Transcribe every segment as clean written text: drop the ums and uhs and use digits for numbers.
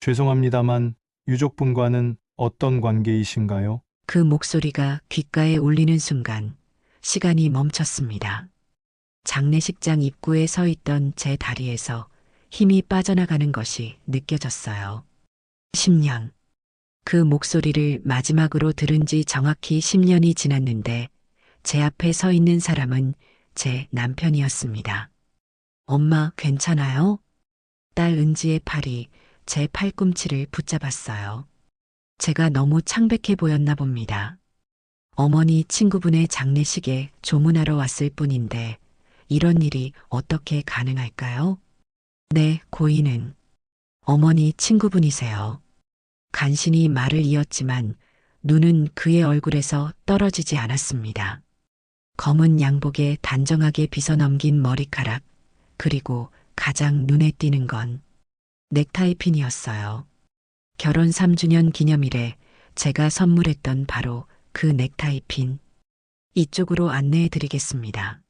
죄송합니다만 유족분과는 어떤 관계이신가요? 그 목소리가 귓가에 울리는 순간 시간이 멈췄습니다. 장례식장 입구에 서 있던 제 다리에서 힘이 빠져나가는 것이 느껴졌어요. 10년. 그 목소리를 마지막으로 들은 지 정확히 10년이 지났는데 제 앞에 서 있는 사람은 제 남편이었습니다. 엄마, 괜찮아요? 딸 은지의 팔이 제 팔꿈치를 붙잡았어요. 제가 너무 창백해 보였나 봅니다. 어머니 친구분의 장례식에 조문하러 왔을 뿐인데 이런 일이 어떻게 가능할까요? 네, 고인은 어머니 친구분이세요. 간신히 말을 이었지만 눈은 그의 얼굴에서 떨어지지 않았습니다. 검은 양복에 단정하게 빗어넘긴 머리카락, 그리고 가장 눈에 띄는 건 넥타이 핀이었어요. 결혼 3주년 기념일에 제가 선물했던 바로 그 넥타이 핀. 이쪽으로 안내해 드리겠습니다.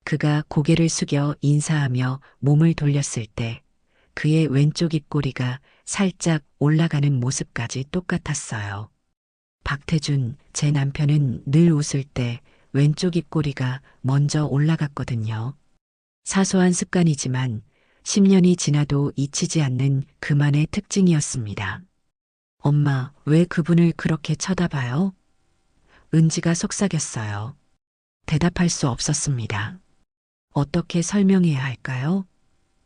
그가 고개를 숙여 인사하며 몸을 돌렸을 때 그의 왼쪽 입꼬리가 살짝 올라가는 모습까지 똑같았어요. 박태준, 제 남편은 늘 웃을 때 왼쪽 입꼬리가 먼저 올라갔거든요. 사소한 습관이지만 10년이 지나도 잊히지 않는 그만의 특징이었습니다. 엄마, 왜 그분을 그렇게 쳐다봐요? 은지가 속삭였어요. 대답할 수 없었습니다. 어떻게 설명해야 할까요?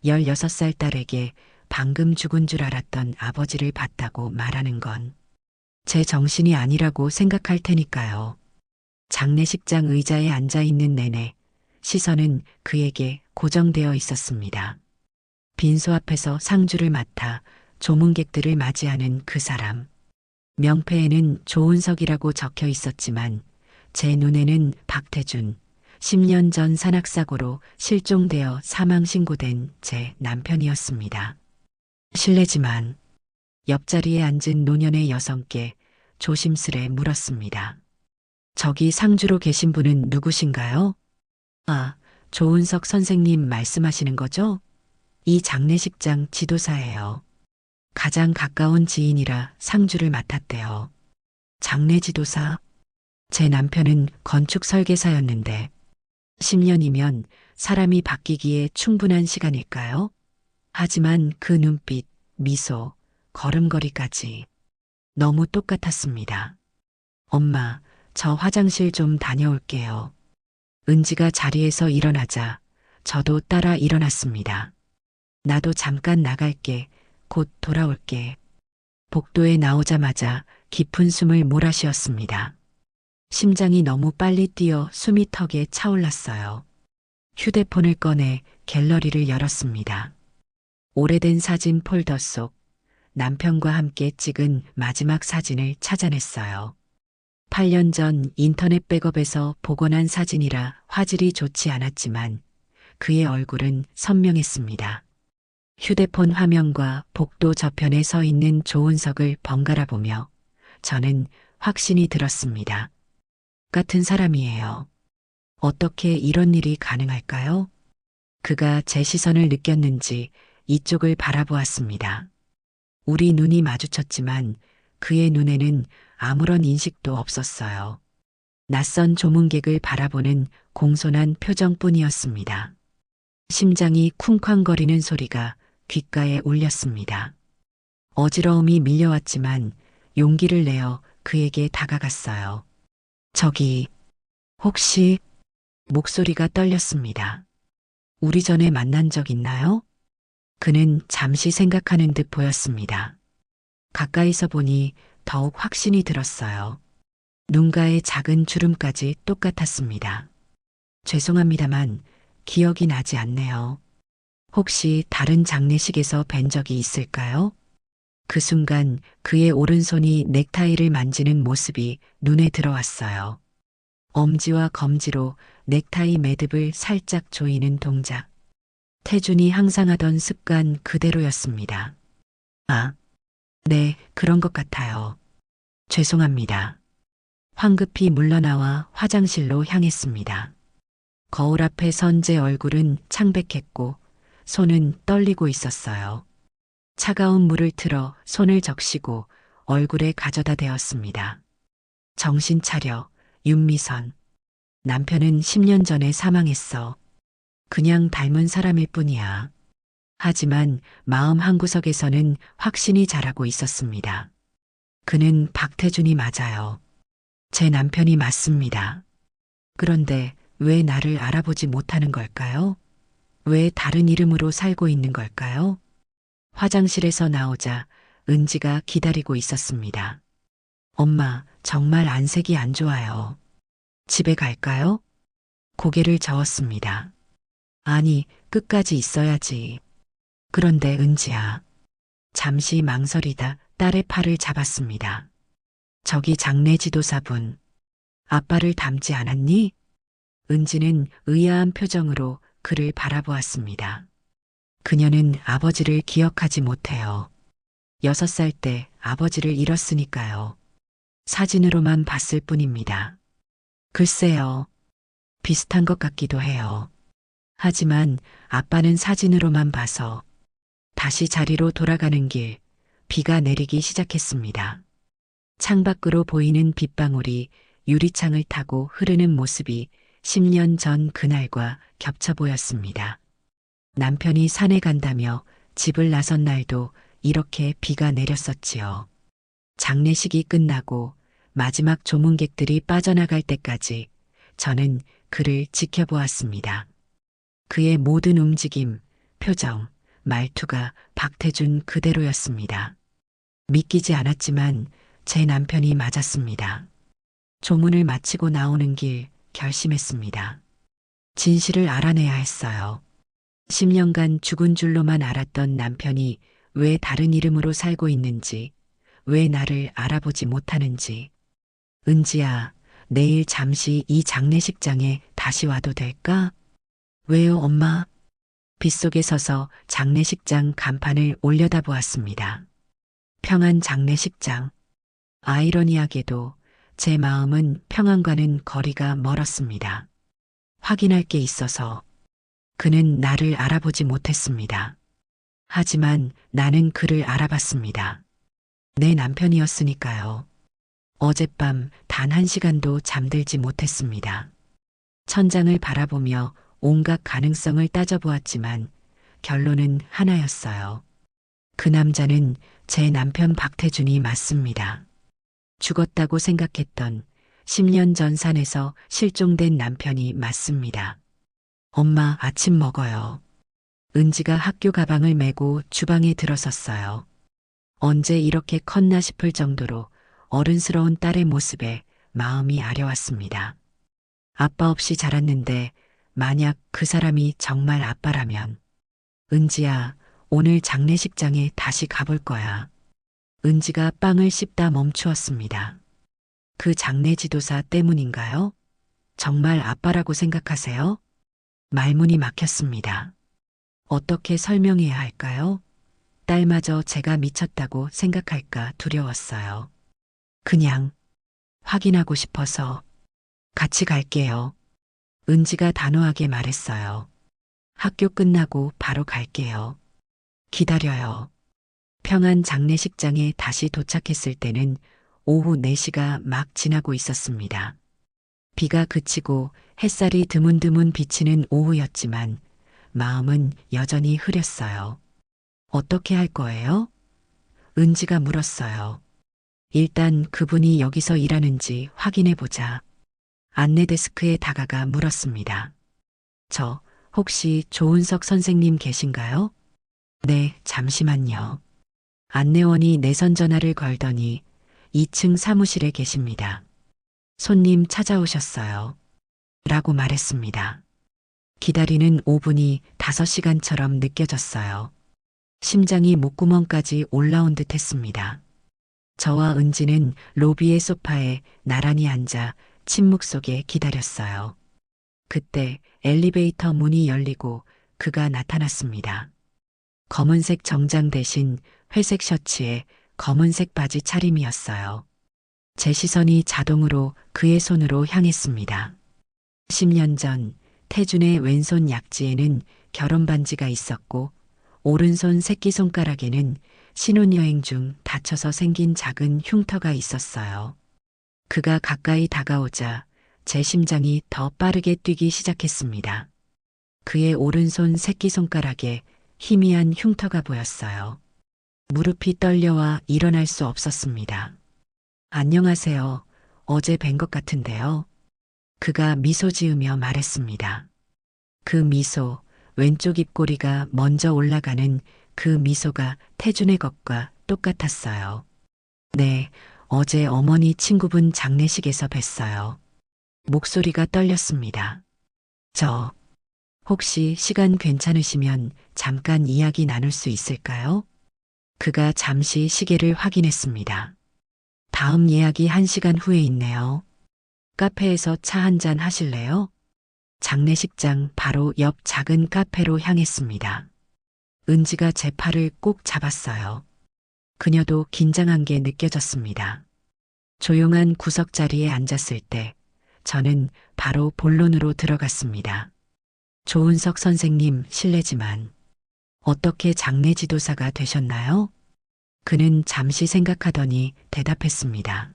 16살 딸에게 방금 죽은 줄 알았던 아버지를 봤다고 말하는 건 제 정신이 아니라고 생각할 테니까요. 장례식장 의자에 앉아 있는 내내 시선은 그에게 고정되어 있었습니다. 빈소 앞에서 상주를 맡아 조문객들을 맞이하는 그 사람. 명패에는 조은석이라고 적혀 있었지만 제 눈에는 박태준, 10년 전 산악사고로 실종되어 사망 신고된 제 남편이었습니다. 실례지만 옆자리에 앉은 노년의 여성께 조심스레 물었습니다. 저기 상주로 계신 분은 누구신가요? 아, 조은석 선생님 말씀하시는 거죠? 이 장례식장 지도사예요. 가장 가까운 지인이라 상주를 맡았대요. 장례 지도사? 제 남편은 건축 설계사였는데 10년이면 사람이 바뀌기에 충분한 시간일까요? 하지만 그 눈빛, 미소, 걸음걸이까지 너무 똑같았습니다. 엄마, 저 화장실 좀 다녀올게요. 은지가 자리에서 일어나자 저도 따라 일어났습니다. 나도 잠깐 나갈게. 곧 돌아올게. 복도에 나오자마자 깊은 숨을 몰아쉬었습니다. 심장이 너무 빨리 뛰어 숨이 턱에 차올랐어요. 휴대폰을 꺼내 갤러리를 열었습니다. 오래된 사진 폴더 속 남편과 함께 찍은 마지막 사진을 찾아냈어요. 8년 전 인터넷 백업에서 복원한 사진이라 화질이 좋지 않았지만 그의 얼굴은 선명했습니다. 휴대폰 화면과 복도 저편에 서 있는 조은석을 번갈아 보며 저는 확신이 들었습니다. 같은 사람이에요. 어떻게 이런 일이 가능할까요? 그가 제 시선을 느꼈는지 이쪽을 바라보았습니다. 우리 눈이 마주쳤지만 그의 눈에는 아무런 인식도 없었어요. 낯선 조문객을 바라보는 공손한 표정뿐이었습니다. 심장이 쿵쾅거리는 소리가 귓가에 울렸습니다. 어지러움이 밀려왔지만 용기를 내어 그에게 다가갔어요. 저기, 혹시 목소리가 떨렸습니다. 우리 전에 만난 적 있나요? 그는 잠시 생각하는 듯 보였습니다. 가까이서 보니 더욱 확신이 들었어요. 눈가의 작은 주름까지 똑같았습니다. 죄송합니다만 기억이 나지 않네요. 혹시 다른 장례식에서 뵌 적이 있을까요? 그 순간 그의 오른손이 넥타이를 만지는 모습이 눈에 들어왔어요. 엄지와 검지로 넥타이 매듭을 살짝 조이는 동작. 태준이 항상 하던 습관 그대로였습니다. 아, 네, 그런 것 같아요. 죄송합니다. 황급히 물러나와 화장실로 향했습니다. 거울 앞에 선 제 얼굴은 창백했고 손은 떨리고 있었어요. 차가운 물을 틀어 손을 적시고 얼굴에 가져다 대었습니다. 정신 차려, 윤미선. 남편은 10년 전에 사망했어. 그냥 닮은 사람일 뿐이야. 하지만 마음 한구석에서는 확신이 자라고 있었습니다. 그는 박태준이 맞아요. 제 남편이 맞습니다. 그런데 왜 나를 알아보지 못하는 걸까요? 왜 다른 이름으로 살고 있는 걸까요? 화장실에서 나오자 은지가 기다리고 있었습니다. 엄마, 정말 안색이 안 좋아요. 집에 갈까요? 고개를 저었습니다. 아니, 끝까지 있어야지. 그런데 은지야. 잠시 망설이다 딸의 팔을 잡았습니다. 저기 장례 지도사분. 아빠를 닮지 않았니? 은지는 의아한 표정으로 그를 바라보았습니다. 그녀는 아버지를 기억하지 못해요. 6살 때 아버지를 잃었으니까요. 사진으로만 봤을 뿐입니다. 글쎄요. 비슷한 것 같기도 해요. 하지만 아빠는 사진으로만 봐서 다시 자리로 돌아가는 길, 비가 내리기 시작했습니다. 창밖으로 보이는 빗방울이 유리창을 타고 흐르는 모습이 10년 전 그날과 겹쳐 보였습니다. 남편이 산에 간다며 집을 나선 날도 이렇게 비가 내렸었지요. 장례식이 끝나고 마지막 조문객들이 빠져나갈 때까지 저는 그를 지켜보았습니다. 그의 모든 움직임, 표정, 말투가 박태준 그대로였습니다. 믿기지 않았지만 제 남편이 맞았습니다. 조문을 마치고 나오는 길 결심했습니다. 진실을 알아내야 했어요. 10년간 죽은 줄로만 알았던 남편이 왜 다른 이름으로 살고 있는지, 왜 나를 알아보지 못하는지. 은지야, 내일 잠시 이 장례식장에 다시 와도 될까? 왜요, 엄마? 빗속에 서서 장례식장 간판을 올려다보았습니다. 평안 장례식장. 아이러니하게도 제 마음은 평안과는 거리가 멀었습니다. 확인할 게 있어서. 그는 나를 알아보지 못했습니다. 하지만 나는 그를 알아봤습니다. 내 남편이었으니까요. 어젯밤 단 1시간도 잠들지 못했습니다. 천장을 바라보며 온갖 가능성을 따져보았지만 결론은 하나였어요. 그 남자는 제 남편 박태준이 맞습니다. 죽었다고 생각했던 10년 전 산에서 실종된 남편이 맞습니다. 엄마, 아침 먹어요. 은지가 학교 가방을 메고 주방에 들어섰어요. 언제 이렇게 컸나 싶을 정도로 어른스러운 딸의 모습에 마음이 아려왔습니다. 아빠 없이 자랐는데 만약 그 사람이 정말 아빠라면. 은지야, 오늘 장례식장에 다시 가볼 거야. 은지가 빵을 씹다 멈추었습니다. 그 장례 지도사 때문인가요? 정말 아빠라고 생각하세요? 말문이 막혔습니다. 어떻게 설명해야 할까요? 딸마저 제가 미쳤다고 생각할까 두려웠어요. 그냥 확인하고 싶어서 같이 갈게요. 은지가 단호하게 말했어요. 학교 끝나고 바로 갈게요. 기다려요. 평안 장례식장에 다시 도착했을 때는 오후 4시가 막 지나고 있었습니다. 비가 그치고 햇살이 드문드문 비치는 오후였지만 마음은 여전히 흐렸어요. 어떻게 할 거예요? 은지가 물었어요. 일단 그분이 여기서 일하는지 확인해 보자. 안내 데스크에 다가가 물었습니다. 저 혹시 조은석 선생님 계신가요? 네, 잠시만요. 안내원이 내선 전화를 걸더니 2층 사무실에 계십니다. 손님 찾아오셨어요. 라고 말했습니다. 기다리는 5분이 5시간처럼 느껴졌어요. 심장이 목구멍까지 올라온 듯 했습니다. 저와 은지는 로비의 소파에 나란히 앉아 침묵 속에 기다렸어요. 그때 엘리베이터 문이 열리고 그가 나타났습니다. 검은색 정장 대신 회색 셔츠에 검은색 바지 차림이었어요. 제 시선이 자동으로 그의 손으로 향했습니다. 10년 전 태준의 왼손 약지에는 결혼 반지가 있었고 오른손 새끼손가락에는 신혼여행 중 다쳐서 생긴 작은 흉터가 있었어요. 그가 가까이 다가오자 제 심장이 더 빠르게 뛰기 시작했습니다. 그의 오른손 새끼손가락에 희미한 흉터가 보였어요. 무릎이 떨려와 일어날 수 없었습니다. 안녕하세요. 어제 뵌 것 같은데요. 그가 미소 지으며 말했습니다. 그 미소, 왼쪽 입꼬리가 먼저 올라가는 그 미소가 태준의 것과 똑같았어요. 네, 어제 어머니 친구분 장례식에서 뵀어요. 목소리가 떨렸습니다. 저, 혹시 시간 괜찮으시면 잠깐 이야기 나눌 수 있을까요? 그가 잠시 시계를 확인했습니다. 다음 예약이 1시간 후에 있네요. 카페에서 차 한잔 하실래요? 장례식장 바로 옆 작은 카페로 향했습니다. 은지가 제 팔을 꼭 잡았어요. 그녀도 긴장한 게 느껴졌습니다. 조용한 구석 자리에 앉았을 때 저는 바로 본론으로 들어갔습니다. 조은석 선생님 실례지만 어떻게 장례 지도사가 되셨나요? 그는 잠시 생각하더니 대답했습니다.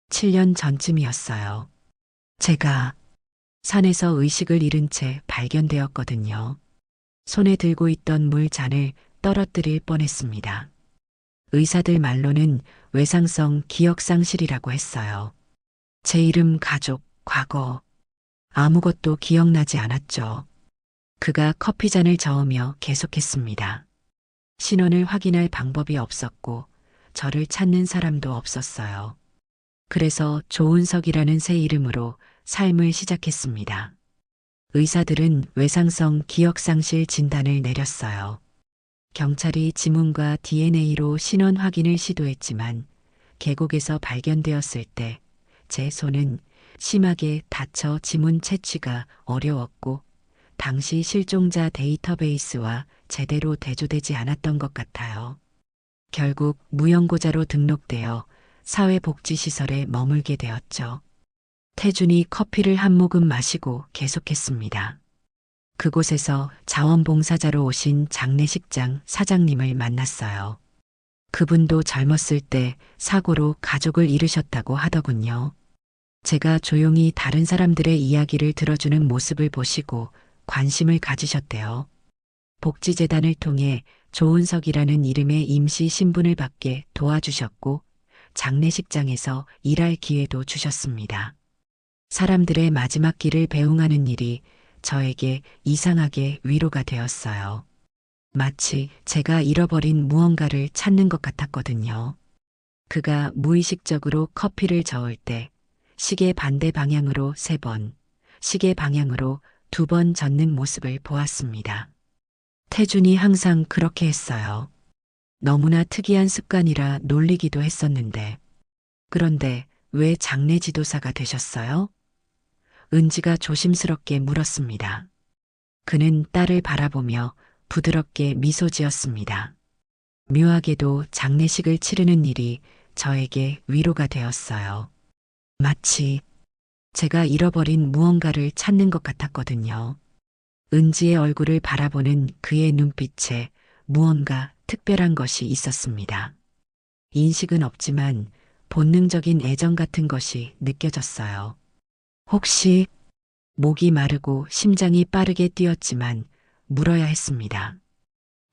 7년 전쯤이었어요. 제가 산에서 의식을 잃은 채 발견되었거든요. 손에 들고 있던 물잔을 떨어뜨릴 뻔했습니다. 의사들 말로는 외상성 기억상실이라고 했어요. 제 이름, 가족, 과거, 아무것도 기억나지 않았죠. 그가 커피잔을 저으며 계속했습니다. 신원을 확인할 방법이 없었고 저를 찾는 사람도 없었어요. 그래서 조은석이라는 새 이름으로 삶을 시작했습니다. 의사들은 외상성 기억상실 진단을 내렸어요. 경찰이 지문과 DNA로 신원 확인을 시도했지만 계곡에서 발견되었을 때 제 손은 심하게 다쳐 지문 채취가 어려웠고 당시 실종자 데이터베이스와 제대로 대조되지 않았던 것 같아요. 결국 무연고자로 등록되어 사회복지시설에 머물게 되었죠. 태준이 커피를 한 모금 마시고 계속했습니다. 그곳에서 자원봉사자로 오신 장례식장 사장님을 만났어요. 그분도 젊었을 때 사고로 가족을 잃으셨다고 하더군요. 제가 조용히 다른 사람들의 이야기를 들어주는 모습을 보시고 관심을 가지셨대요. 복지재단을 통해 조은석이라는 이름의 임시 신분을 받게 도와주셨고 장례식장에서 일할 기회도 주셨습니다. 사람들의 마지막 길을 배웅하는 일이 저에게 이상하게 위로가 되었어요. 마치 제가 잃어버린 무언가를 찾는 것 같았거든요. 그가 무의식적으로 커피를 저을 때 시계 반대 방향으로 3번, 시계 방향으로 2번 젓는 모습을 보았습니다. 태준이 항상 그렇게 했어요. 너무나 특이한 습관이라 놀리기도 했었는데. 그런데 왜 장례 지도사가 되셨어요? 은지가 조심스럽게 물었습니다. 그는 딸을 바라보며 부드럽게 미소 지었습니다. 묘하게도 장례식을 치르는 일이 저에게 위로가 되었어요. 마치 제가 잃어버린 무언가를 찾는 것 같았거든요. 은지의 얼굴을 바라보는 그의 눈빛에 무언가 특별한 것이 있었습니다. 인식은 없지만 본능적인 애정 같은 것이 느껴졌어요. 혹시 목이 마르고 심장이 빠르게 뛰었지만 물어야 했습니다.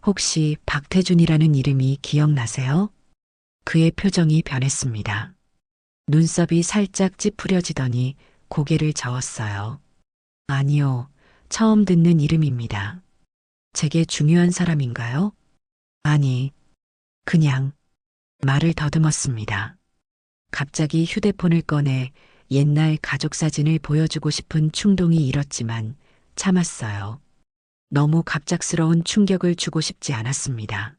혹시 박태준이라는 이름이 기억나세요? 그의 표정이 변했습니다. 눈썹이 살짝 찌푸려지더니 고개를 저었어요. 아니요, 처음 듣는 이름입니다. 제게 중요한 사람인가요? 아니, 그냥 말을 더듬었습니다. 갑자기 휴대폰을 꺼내 옛날 가족 사진을 보여주고 싶은 충동이 일었지만 참았어요. 너무 갑작스러운 충격을 주고 싶지 않았습니다.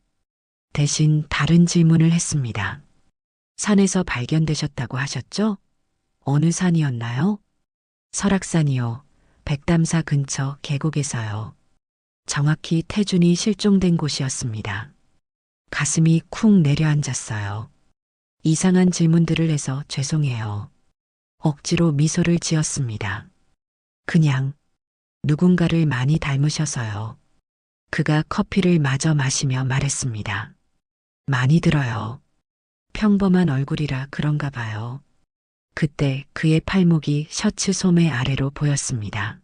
대신 다른 질문을 했습니다. 산에서 발견되셨다고 하셨죠? 어느 산이었나요? 설악산이요. 백담사 근처 계곡에서요. 정확히 태준이 실종된 곳이었습니다. 가슴이 쿵 내려앉았어요. 이상한 질문들을 해서 죄송해요. 억지로 미소를 지었습니다. 그냥 누군가를 많이 닮으셔서요. 그가 커피를 마저 마시며 말했습니다. 많이 들어요. 평범한 얼굴이라 그런가 봐요. 그때 그의 팔목이 셔츠 소매 아래로 보였습니다.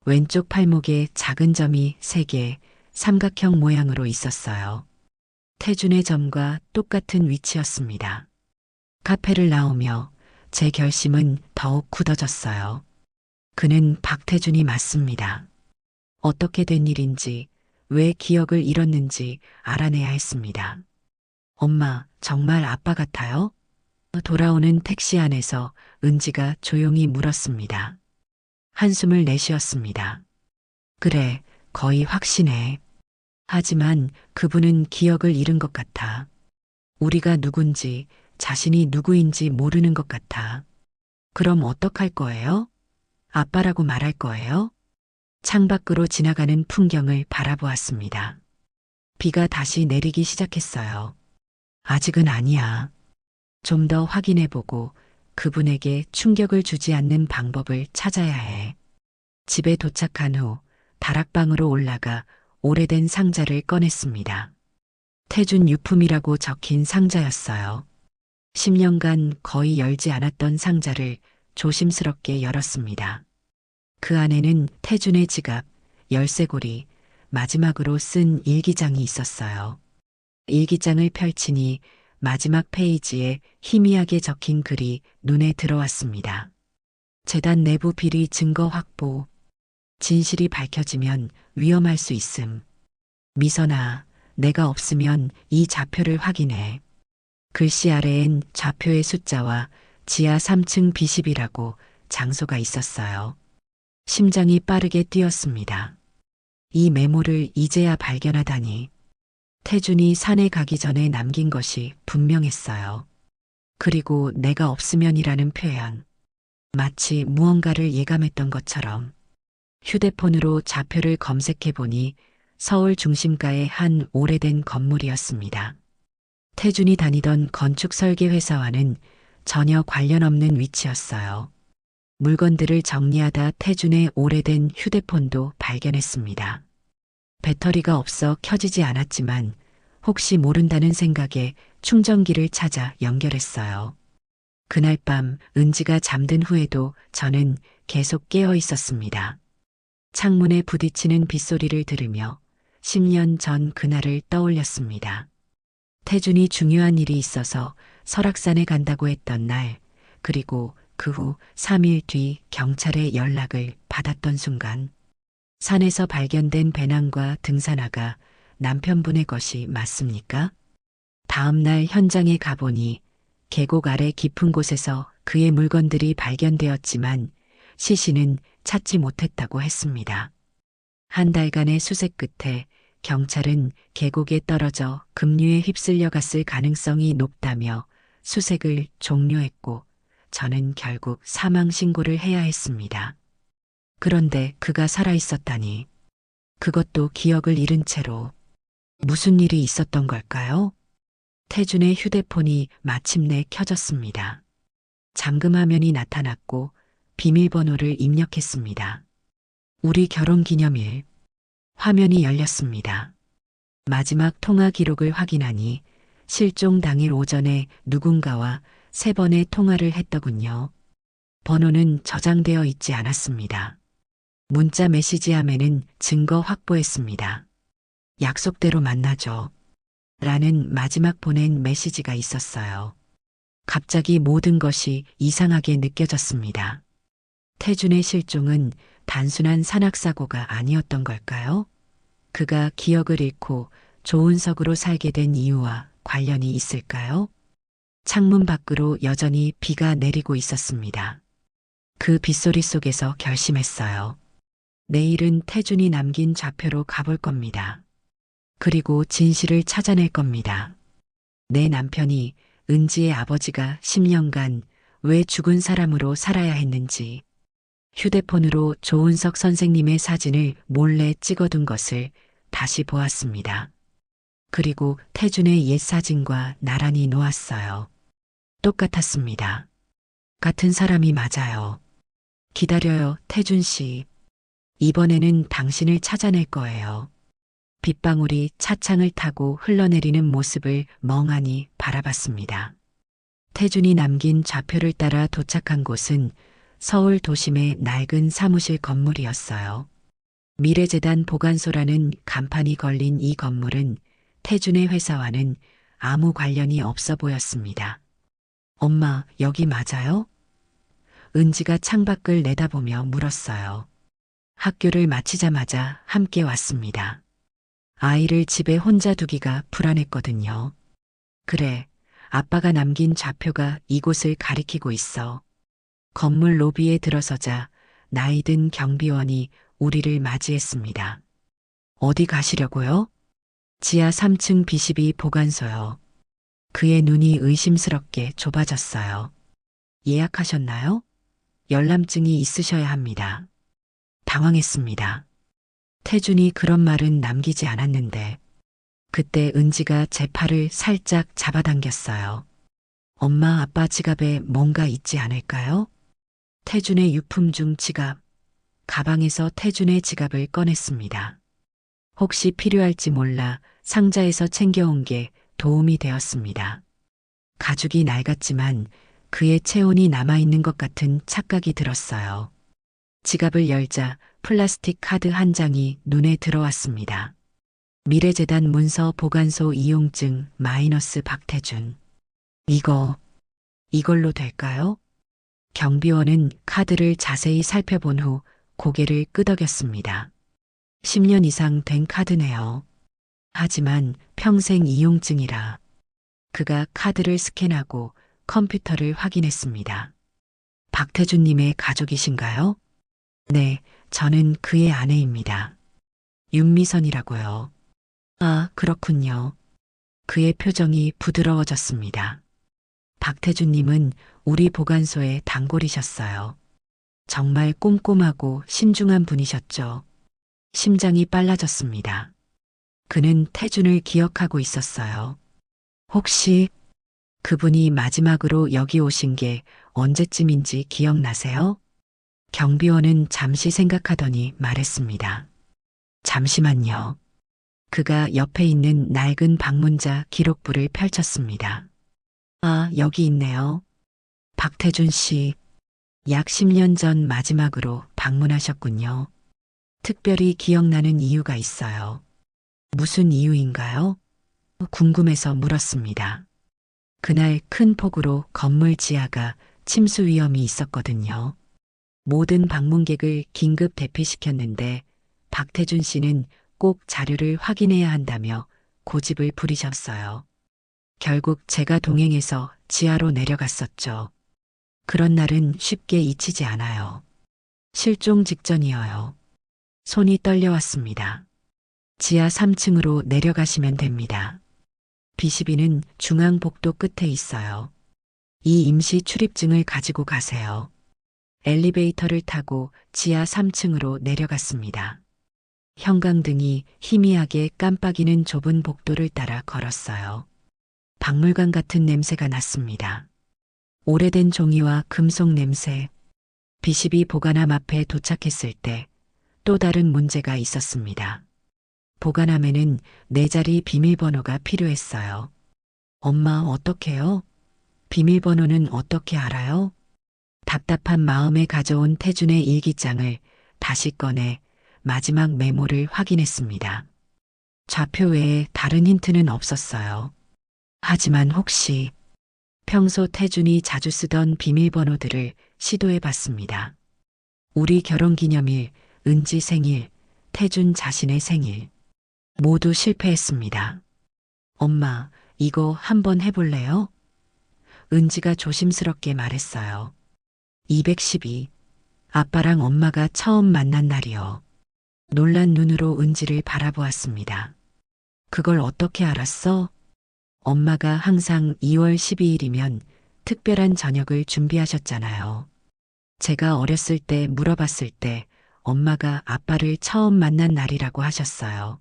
왼쪽 팔목에 작은 점이 3개 삼각형 모양으로 있었어요. 태준의 점과 똑같은 위치였습니다. 카페를 나오며 제 결심은 더욱 굳어졌어요. 그는 박태준이 맞습니다. 어떻게 된 일인지, 왜 기억을 잃었는지 알아내야 했습니다. 엄마, 정말 아빠 같아요? 돌아오는 택시 안에서 은지가 조용히 물었습니다. 한숨을 내쉬었습니다. 그래, 거의 확신해. 하지만 그분은 기억을 잃은 것 같아. 우리가 누군지, 자신이 누구인지 모르는 것 같아. 그럼 어떡할 거예요? 아빠라고 말할 거예요? 창밖으로 지나가는 풍경을 바라보았습니다. 비가 다시 내리기 시작했어요. 아직은 아니야. 좀 더 확인해보고 그분에게 충격을 주지 않는 방법을 찾아야 해. 집에 도착한 후 다락방으로 올라가 오래된 상자를 꺼냈습니다. 태준 유품이라고 적힌 상자였어요. 10년간 거의 열지 않았던 상자를 조심스럽게 열었습니다. 그 안에는 태준의 지갑, 열쇠고리, 마지막으로 쓴 일기장이 있었어요. 일기장을 펼치니 마지막 페이지에 희미하게 적힌 글이 눈에 들어왔습니다. 재단 내부 비리 증거 확보. 진실이 밝혀지면 위험할 수 있음. 미선아, 내가 없으면 이 좌표를 확인해. 글씨 아래엔 좌표의 숫자와 지하 3층 B10이라고 장소가 있었어요. 심장이 빠르게 뛰었습니다. 이 메모를 이제야 발견하다니. 태준이 산에 가기 전에 남긴 것이 분명했어요. 그리고 내가 없으면이라는 표현. 마치 무언가를 예감했던 것처럼. 휴대폰으로 좌표를 검색해 보니 서울 중심가의 한 오래된 건물이었습니다. 태준이 다니던 건축 설계 회사와는 전혀 관련 없는 위치였어요. 물건들을 정리하다 태준의 오래된 휴대폰도 발견했습니다. 배터리가 없어 켜지지 않았지만 혹시 모른다는 생각에 충전기를 찾아 연결했어요. 그날 밤 은지가 잠든 후에도 저는 계속 깨어 있었습니다. 창문에 부딪히는 빗소리를 들으며 10년 전 그날을 떠올렸습니다. 태준이 중요한 일이 있어서 설악산에 간다고 했던 날, 그리고 그 후 3일 뒤 경찰의 연락을 받았던 순간, 산에서 발견된 배낭과 등산화가 남편분의 것이 맞습니까? 다음 날 현장에 가보니 계곡 아래 깊은 곳에서 그의 물건들이 발견되었지만 시신은 찾지 못했다고 했습니다. 한 달간의 수색 끝에 경찰은 계곡에 떨어져 급류에 휩쓸려 갔을 가능성이 높다며 수색을 종료했고 저는 결국 사망 신고를 해야 했습니다. 그런데 그가 살아있었다니. 그것도 기억을 잃은 채로. 무슨 일이 있었던 걸까요? 태준의 휴대폰이 마침내 켜졌습니다. 잠금 화면이 나타났고 비밀번호를 입력했습니다. 우리 결혼 기념일. 화면이 열렸습니다. 마지막 통화 기록을 확인하니 실종 당일 오전에 누군가와 3번의 통화를 했더군요. 번호는 저장되어 있지 않았습니다. 문자 메시지함에는 증거 확보했습니다. 약속대로 만나죠. 라는 마지막 보낸 메시지가 있었어요. 갑자기 모든 것이 이상하게 느껴졌습니다. 태준의 실종은 단순한 산악사고가 아니었던 걸까요? 그가 기억을 잃고 조은석으로 살게 된 이유와 관련이 있을까요? 창문 밖으로 여전히 비가 내리고 있었습니다. 그 빗소리 속에서 결심했어요. 내일은 태준이 남긴 좌표로 가볼 겁니다. 그리고 진실을 찾아낼 겁니다. 내 남편이 은지의 아버지가 10년간 왜 죽은 사람으로 살아야 했는지, 휴대폰으로 조은석 선생님의 사진을 몰래 찍어둔 것을 다시 보았습니다. 그리고 태준의 옛 사진과 나란히 놓았어요. 똑같았습니다. 같은 사람이 맞아요. 기다려요, 태준 씨. 이번에는 당신을 찾아낼 거예요. 빗방울이 차창을 타고 흘러내리는 모습을 멍하니 바라봤습니다. 태준이 남긴 좌표를 따라 도착한 곳은 서울 도심의 낡은 사무실 건물이었어요. 미래재단 보관소라는 간판이 걸린 이 건물은 태준의 회사와는 아무 관련이 없어 보였습니다. 엄마, 여기 맞아요? 은지가 창밖을 내다보며 물었어요. 학교를 마치자마자 함께 왔습니다. 아이를 집에 혼자 두기가 불안했거든요. 그래, 아빠가 남긴 좌표가 이곳을 가리키고 있어. 건물 로비에 들어서자 나이 든 경비원이 우리를 맞이했습니다. 어디 가시려고요? 지하 3층 B12 보관소요. 그의 눈이 의심스럽게 좁아졌어요. 예약하셨나요? 열람증이 있으셔야 합니다. 당황했습니다. 태준이 그런 말은 남기지 않았는데 그때 은지가 제 팔을 살짝 잡아당겼어요. 엄마 아빠 지갑에 뭔가 있지 않을까요? 태준의 유품 중 지갑. 가방에서 태준의 지갑을 꺼냈습니다. 혹시 필요할지 몰라 상자에서 챙겨온 게 도움이 되었습니다. 가죽이 낡았지만 그의 체온이 남아있는 것 같은 착각이 들었어요. 지갑을 열자 플라스틱 카드 한 장이 눈에 들어왔습니다. 미래재단 문서 보관소 이용증 마이너스 박태준. 이걸로 될까요? 경비원은 카드를 자세히 살펴본 후 고개를 끄덕였습니다. 10년 이상 된 카드네요. 하지만 평생 이용증이라. 그가 카드를 스캔하고 컴퓨터를 확인했습니다. 박태준님의 가족이신가요? 네, 저는 그의 아내입니다. 윤미선이라고요. 아, 그렇군요. 그의 표정이 부드러워졌습니다. 박태준님은 우리 보관소의 단골이셨어요. 정말 꼼꼼하고 신중한 분이셨죠. 심장이 빨라졌습니다. 그는 태준을 기억하고 있었어요. 혹시 그분이 마지막으로 여기 오신 게 언제쯤인지 기억나세요? 경비원은 잠시 생각하더니 말했습니다. 잠시만요. 그가 옆에 있는 낡은 방문자 기록부를 펼쳤습니다. 아, 여기 있네요. 박태준 씨, 약 10년 전 마지막으로 방문하셨군요. 특별히 기억나는 이유가 있어요. 무슨 이유인가요? 궁금해서 물었습니다. 그날 큰 폭우로 건물 지하가 침수 위험이 있었거든요. 모든 방문객을 긴급 대피시켰는데 박태준 씨는 꼭 자료를 확인해야 한다며 고집을 부리셨어요. 결국 제가 동행해서 지하로 내려갔었죠. 그런 날은 쉽게 잊히지 않아요. 실종 직전이어요. 손이 떨려왔습니다. 지하 3층으로 내려가시면 됩니다. B12는 중앙 복도 끝에 있어요. 이 임시 출입증을 가지고 가세요. 엘리베이터를 타고 지하 3층으로 내려갔습니다. 형광등이 희미하게 깜빡이는 좁은 복도를 따라 걸었어요. 박물관 같은 냄새가 났습니다. 오래된 종이와 금속 냄새. B12 보관함 앞에 도착했을 때 또 다른 문제가 있었습니다. 보관함에는 4자리 비밀번호가 필요했어요. 엄마, 어떡해요? 비밀번호는 어떻게 알아요? 답답한 마음에 가져온 태준의 일기장을 다시 꺼내 마지막 메모를 확인했습니다. 좌표 외에 다른 힌트는 없었어요. 하지만 혹시 평소 태준이 자주 쓰던 비밀번호들을 시도해 봤습니다. 우리 결혼기념일, 은지 생일, 태준 자신의 생일. 모두 실패했습니다. 엄마, 이거 한번 해볼래요? 은지가 조심스럽게 말했어요. 212. 아빠랑 엄마가 처음 만난 날이요. 놀란 눈으로 은지를 바라보았습니다. 그걸 어떻게 알았어? 엄마가 항상 2월 12일이면 특별한 저녁을 준비하셨잖아요. 제가 어렸을 때 물어봤을 때 엄마가 아빠를 처음 만난 날이라고 하셨어요.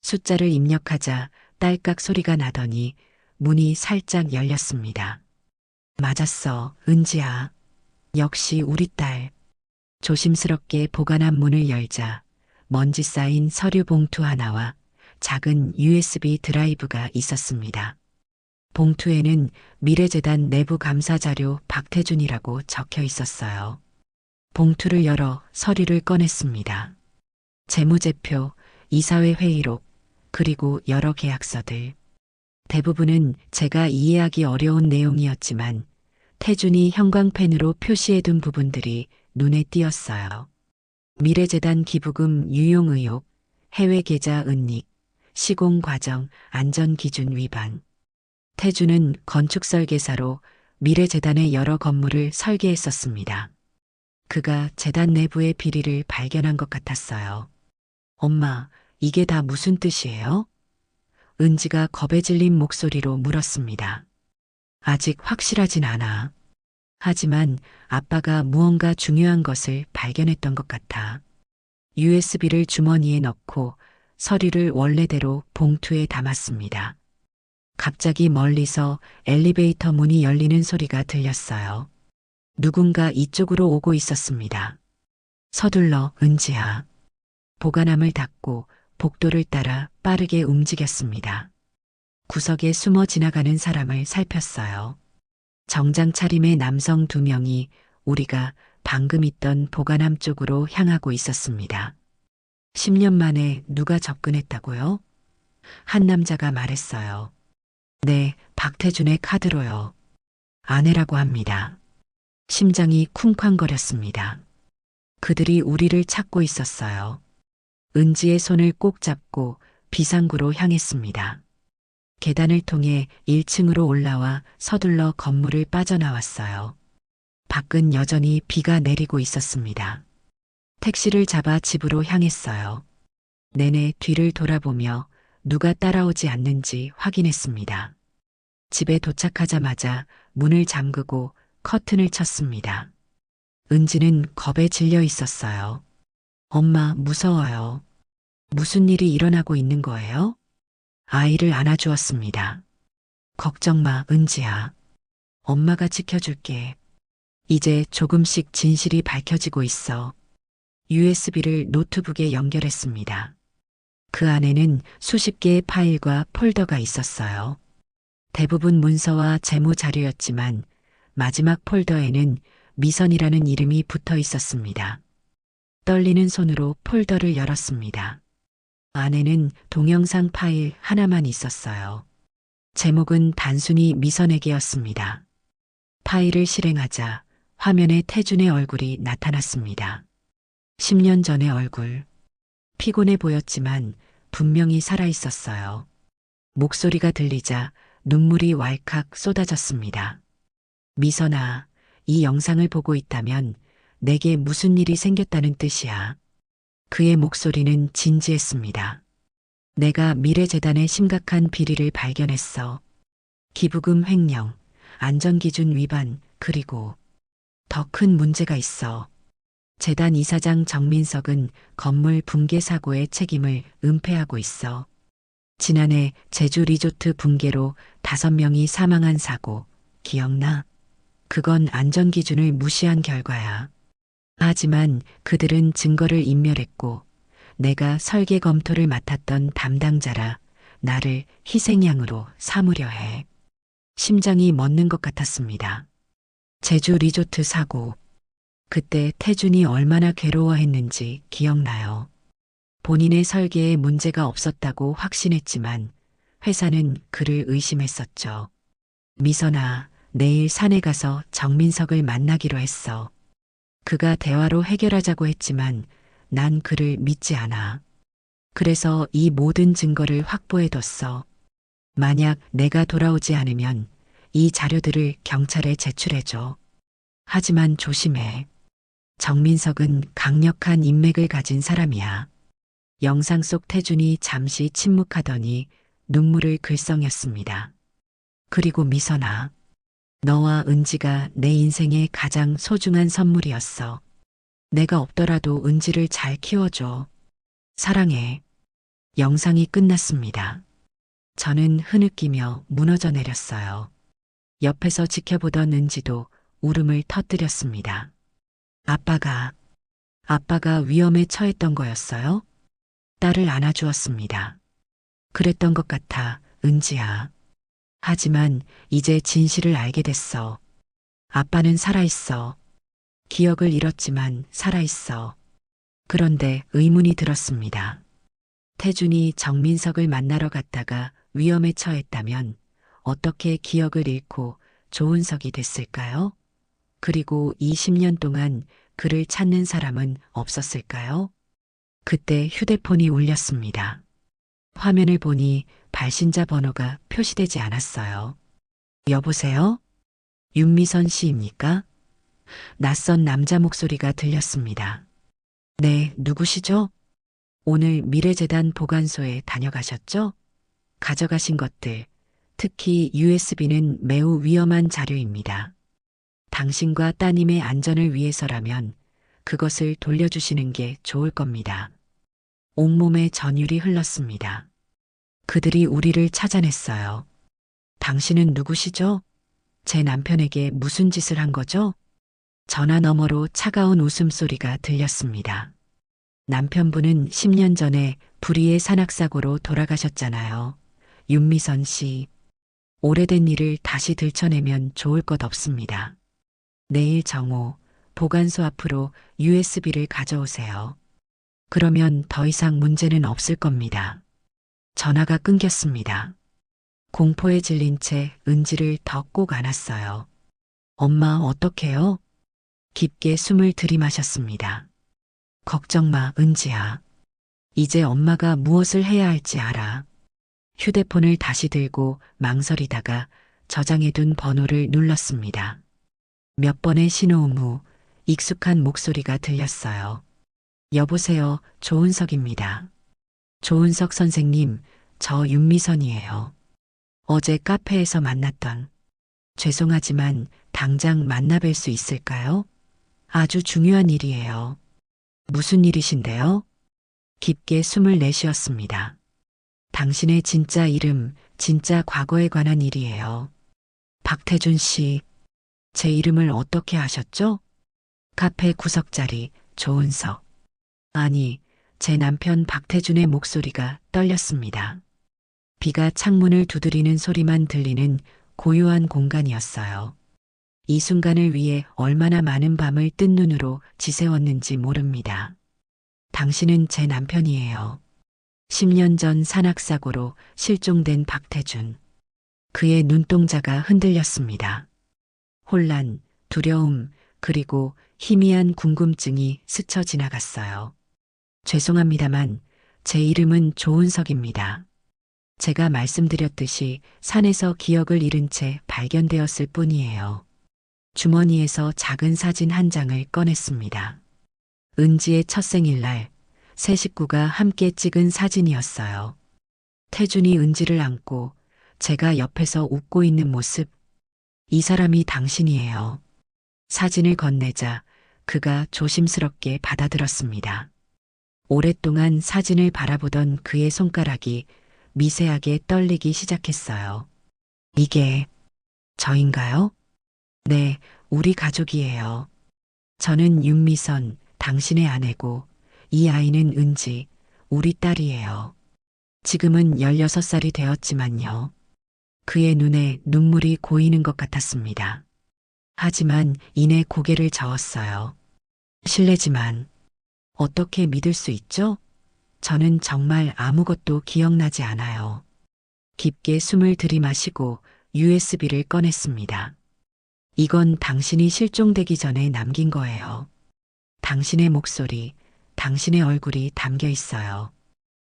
숫자를 입력하자 딸깍 소리가 나더니 문이 살짝 열렸습니다. 맞았어, 은지야. 역시 우리 딸. 조심스럽게 보관함 문을 열자 먼지 쌓인 서류 봉투 하나와 작은 USB 드라이브가 있었습니다. 봉투에는 미래재단 내부 감사 자료 박태준이라고 적혀 있었어요. 봉투를 열어 서류를 꺼냈습니다. 재무제표, 이사회 회의록, 그리고 여러 계약서들. 대부분은 제가 이해하기 어려운 내용이었지만 태준이 형광펜으로 표시해둔 부분들이 눈에 띄었어요. 미래재단 기부금 유용 의혹, 해외 계좌 은닉, 시공 과정 안전기준 위반. 태준은 건축 설계사로 미래재단의 여러 건물을 설계했었습니다. 그가 재단 내부의 비리를 발견한 것 같았어요. 엄마, 이게 다 무슨 뜻이에요? 은지가 겁에 질린 목소리로 물었습니다. 아직 확실하진 않아. 하지만 아빠가 무언가 중요한 것을 발견했던 것 같아. USB를 주머니에 넣고 서류를 원래대로 봉투에 담았습니다. 갑자기 멀리서 엘리베이터 문이 열리는 소리가 들렸어요. 누군가 이쪽으로 오고 있었습니다. 서둘러, 은지야. 보관함을 닫고 복도를 따라 빠르게 움직였습니다. 구석에 숨어 지나가는 사람을 살폈어요. 정장 차림의 남성 2명이 우리가 방금 있던 보관함 쪽으로 향하고 있었습니다. 10년 만에 누가 접근했다고요? 한 남자가 말했어요. 네, 박태준의 카드로요. 아내라고 합니다. 심장이 쿵쾅거렸습니다. 그들이 우리를 찾고 있었어요. 은지의 손을 꼭 잡고 비상구로 향했습니다. 계단을 통해 1층으로 올라와 서둘러 건물을 빠져나왔어요. 밖은 여전히 비가 내리고 있었습니다. 택시를 잡아 집으로 향했어요. 내내 뒤를 돌아보며 누가 따라오지 않는지 확인했습니다. 집에 도착하자마자 문을 잠그고 커튼을 쳤습니다. 은지는 겁에 질려 있었어요. 엄마, 무서워요. 무슨 일이 일어나고 있는 거예요? 아이를 안아주었습니다. 걱정 마, 은지야. 엄마가 지켜줄게. 이제 조금씩 진실이 밝혀지고 있어. USB를 노트북에 연결했습니다. 그 안에는 수십 개의 파일과 폴더가 있었어요. 대부분 문서와 재무 자료였지만 마지막 폴더에는 미선이라는 이름이 붙어 있었습니다. 떨리는 손으로 폴더를 열었습니다. 안에는 동영상 파일 하나만 있었어요. 제목은 단순히 미선에게였습니다. 파일을 실행하자 화면에 태준의 얼굴이 나타났습니다. 10년 전의 얼굴. 피곤해 보였지만 분명히 살아있었어요. 목소리가 들리자 눈물이 왈칵 쏟아졌습니다. 미선아, 이 영상을 보고 있다면 내게 무슨 일이 생겼다는 뜻이야. 그의 목소리는 진지했습니다. 내가 미래재단의 심각한 비리를 발견했어. 기부금 횡령, 안전기준 위반, 그리고 더 큰 문제가 있어. 재단 이사장 정민석은 건물 붕괴 사고의 책임을 은폐하고 있어. 지난해 제주 리조트 붕괴로 5명이 사망한 사고, 기억나? 그건 안전기준을 무시한 결과야. 하지만 그들은 증거를 인멸했고 내가 설계 검토를 맡았던 담당자라 나를 희생양으로 삼으려 해. 심장이 멎는 것 같았습니다. 제주 리조트 사고. 그때 태준이 얼마나 괴로워했는지 기억나요. 본인의 설계에 문제가 없었다고 확신했지만 회사는 그를 의심했었죠. 미선아, 내일 산에 가서 정민석을 만나기로 했어. 그가 대화로 해결하자고 했지만 난 그를 믿지 않아. 그래서 이 모든 증거를 확보해뒀어. 만약 내가 돌아오지 않으면 이 자료들을 경찰에 제출해줘. 하지만 조심해. 정민석은 강력한 인맥을 가진 사람이야. 영상 속 태준이 잠시 침묵하더니 눈물을 글썽였습니다. 그리고 미선아, 너와 은지가 내 인생의 가장 소중한 선물이었어. 내가 없더라도 은지를 잘 키워줘. 사랑해. 영상이 끝났습니다. 저는 흐느끼며 무너져 내렸어요. 옆에서 지켜보던 은지도 울음을 터뜨렸습니다. 아빠가 위험에 처했던 거였어요? 딸을 안아주었습니다. 그랬던 것 같아, 은지야. 하지만 이제 진실을 알게 됐어. 아빠는 살아있어. 기억을 잃었지만 살아있어. 그런데 의문이 들었습니다. 태준이 정민석을 만나러 갔다가 위험에 처했다면 어떻게 기억을 잃고 조은석이 됐을까요? 그리고 20년 동안 그를 찾는 사람은 없었을까요? 그때 휴대폰이 울렸습니다. 화면을 보니 발신자 번호가 표시되지 않았어요. 여보세요? 윤미선 씨입니까? 낯선 남자 목소리가 들렸습니다. 네, 누구시죠? 오늘 미래재단 보관소에 다녀가셨죠? 가져가신 것들, 특히 USB는 매우 위험한 자료입니다. 당신과 따님의 안전을 위해서라면 그것을 돌려주시는 게 좋을 겁니다. 온몸에 전율이 흘렀습니다. 그들이 우리를 찾아냈어요. 당신은 누구시죠? 제 남편에게 무슨 짓을 한 거죠? 전화 너머로 차가운 웃음소리가 들렸습니다. 남편분은 10년 전에 불의의 산악사고로 돌아가셨잖아요. 윤미선 씨. 오래된 일을 다시 들춰내면 좋을 것 없습니다. 내일 정오, 보관소 앞으로 USB를 가져오세요. 그러면 더 이상 문제는 없을 겁니다. 전화가 끊겼습니다. 공포에 질린 채 은지를 더 꼭 안았어요. 엄마, 어떡해요? 깊게 숨을 들이마셨습니다. 걱정 마, 은지야. 이제 엄마가 무엇을 해야 할지 알아. 휴대폰을 다시 들고 망설이다가 저장해둔 번호를 눌렀습니다. 몇 번의 신호음 후 익숙한 목소리가 들렸어요. 여보세요, 조은석입니다. 조은석 선생님, 저 윤미선이에요. 어제 카페에서 만났던. 죄송하지만 당장 만나뵐 수 있을까요? 아주 중요한 일이에요. 무슨 일이신데요? 깊게 숨을 내쉬었습니다. 당신의 진짜 이름, 진짜 과거에 관한 일이에요. 박태준 씨, 제 이름을 어떻게 아셨죠? 카페 구석자리, 조은석. 아니, 제 남편 박태준의 목소리가 떨렸습니다. 비가 창문을 두드리는 소리만 들리는 고요한 공간이었어요. 이 순간을 위해 얼마나 많은 밤을 뜬 눈으로 지새웠는지 모릅니다. 당신은 제 남편이에요. 10년 전 산악사고로 실종된 박태준. 그의 눈동자가 흔들렸습니다. 혼란, 두려움, 그리고 희미한 궁금증이 스쳐 지나갔어요. 죄송합니다만 제 이름은 조은석입니다. 제가 말씀드렸듯이 산에서 기억을 잃은 채 발견되었을 뿐이에요. 주머니에서 작은 사진 한 장을 꺼냈습니다. 은지의 첫 생일날 세 식구가 함께 찍은 사진이었어요. 태준이 은지를 안고 제가 옆에서 웃고 있는 모습. 이 사람이 당신이에요. 사진을 건네자 그가 조심스럽게 받아들었습니다. 오랫동안 사진을 바라보던 그의 손가락이 미세하게 떨리기 시작했어요. 이게 저인가요? 네, 우리 가족이에요. 저는 윤미선, 당신의 아내고 이 아이는 은지, 우리 딸이에요. 지금은 16살이 되었지만요. 그의 눈에 눈물이 고이는 것 같았습니다. 하지만 이내 고개를 저었어요. 실례지만 어떻게 믿을 수 있죠? 저는 정말 아무것도 기억나지 않아요. 깊게 숨을 들이마시고 USB를 꺼냈습니다. 이건 당신이 실종되기 전에 남긴 거예요. 당신의 목소리, 당신의 얼굴이 담겨 있어요.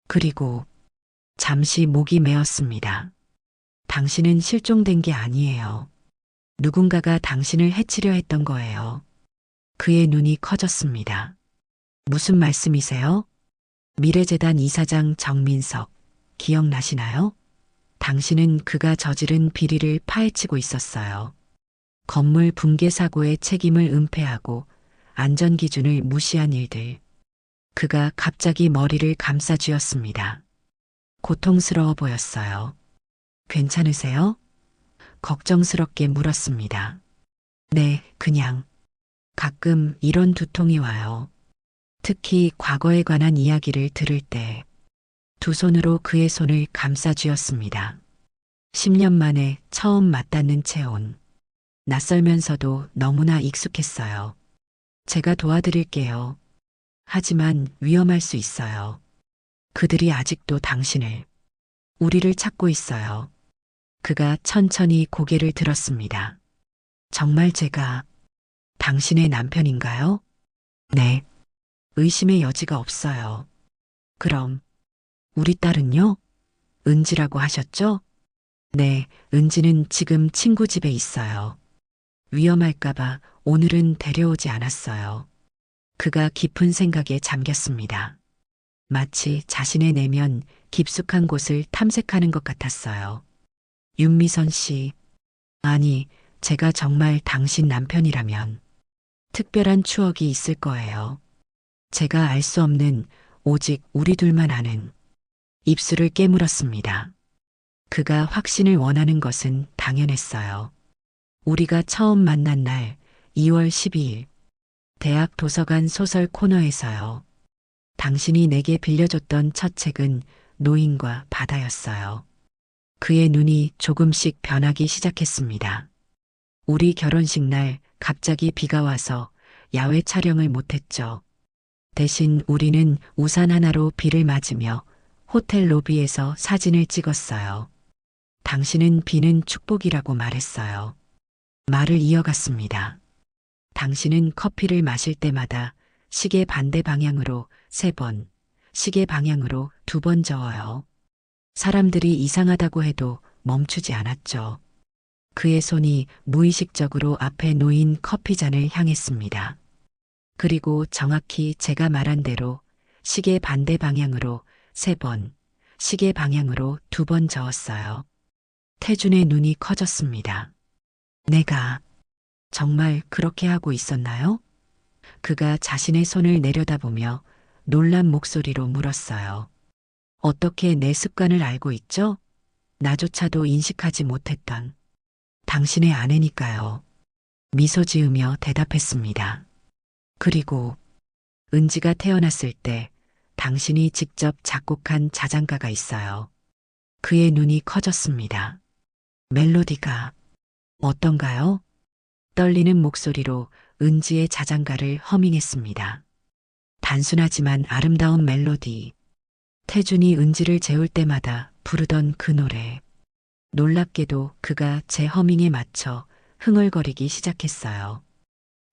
그리고 잠시 목이 메었습니다. 당신은 실종된 게 아니에요. 누군가가 당신을 해치려 했던 거예요. 그의 눈이 커졌습니다. 무슨 말씀이세요? 미래재단 이사장 정민석, 기억나시나요? 당신은 그가 저지른 비리를 파헤치고 있었어요. 건물 붕괴 사고의 책임을 은폐하고 안전기준을 무시한 일들. 그가 갑자기 머리를 감싸쥐었습니다. 고통스러워 보였어요. 괜찮으세요? 걱정스럽게 물었습니다. 네, 그냥. 가끔 이런 두통이 와요. 특히 과거에 관한 이야기를 들을 때. 두 손으로 그의 손을 감싸 쥐었습니다. 10년 만에 처음 맞닿는 체온. 낯설면서도 너무나 익숙했어요. 제가 도와드릴게요. 하지만 위험할 수 있어요. 그들이 아직도 당신을, 우리를 찾고 있어요. 그가 천천히 고개를 들었습니다. 정말 제가 당신의 남편인가요? 네. 의심의 여지가 없어요. 그럼 우리 딸은요? 은지라고 하셨죠? 네, 은지는 지금 친구 집에 있어요. 위험할까봐 오늘은 데려오지 않았어요. 그가 깊은 생각에 잠겼습니다. 마치 자신의 내면 깊숙한 곳을 탐색하는 것 같았어요. 윤미선 씨, 아니, 제가 정말 당신 남편이라면 특별한 추억이 있을 거예요. 제가 알 수 없는 오직 우리 둘만 아는. 입술을 깨물었습니다. 그가 확신을 원하는 것은 당연했어요. 우리가 처음 만난 날 2월 12일 대학 도서관 소설 코너에서요. 당신이 내게 빌려줬던 첫 책은 노인과 바다였어요. 그의 눈이 조금씩 변하기 시작했습니다. 우리 결혼식 날 갑자기 비가 와서 야외 촬영을 못했죠. 대신 우리는 우산 하나로 비를 맞으며 호텔 로비에서 사진을 찍었어요. 당신은 비는 축복이라고 말했어요. 말을 이어갔습니다. 당신은 커피를 마실 때마다 시계 반대 방향으로 3번, 시계 방향으로 2번 저어요. 사람들이 이상하다고 해도 멈추지 않았죠. 그의 손이 무의식적으로 앞에 놓인 커피잔을 향했습니다. 그리고 정확히 제가 말한 대로 시계 반대 방향으로 3번, 시계 방향으로 2번 저었어요. 태준의 눈이 커졌습니다. 내가 정말 그렇게 하고 있었나요? 그가 자신의 손을 내려다보며 놀란 목소리로 물었어요. 어떻게 내 습관을 알고 있죠? 나조차도 인식하지 못했던 당신의 아내니까요. 미소 지으며 대답했습니다. 그리고 은지가 태어났을 때 당신이 직접 작곡한 자장가가 있어요. 그의 눈이 커졌습니다. 멜로디가 어떤가요? 떨리는 목소리로 은지의 자장가를 허밍했습니다. 단순하지만 아름다운 멜로디. 태준이 은지를 재울 때마다 부르던 그 노래. 놀랍게도 그가 제 허밍에 맞춰 흥얼거리기 시작했어요.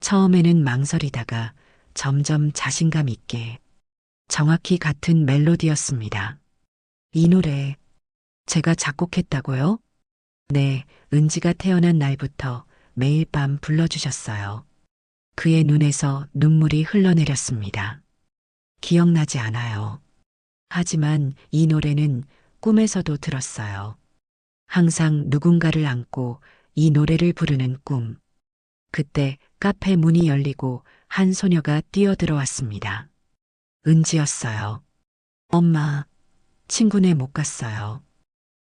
처음에는 망설이다가 점점 자신감 있게. 정확히 같은 멜로디였습니다. 이 노래 제가 작곡했다고요? 네, 은지가 태어난 날부터 매일 밤 불러주셨어요. 그의 눈에서 눈물이 흘러내렸습니다. 기억나지 않아요. 하지만 이 노래는 꿈에서도 들었어요. 항상 누군가를 안고 이 노래를 부르는 꿈. 그때 카페 문이 열리고 한 소녀가 뛰어들어왔습니다. 은지였어요. 엄마, 친구네 못 갔어요.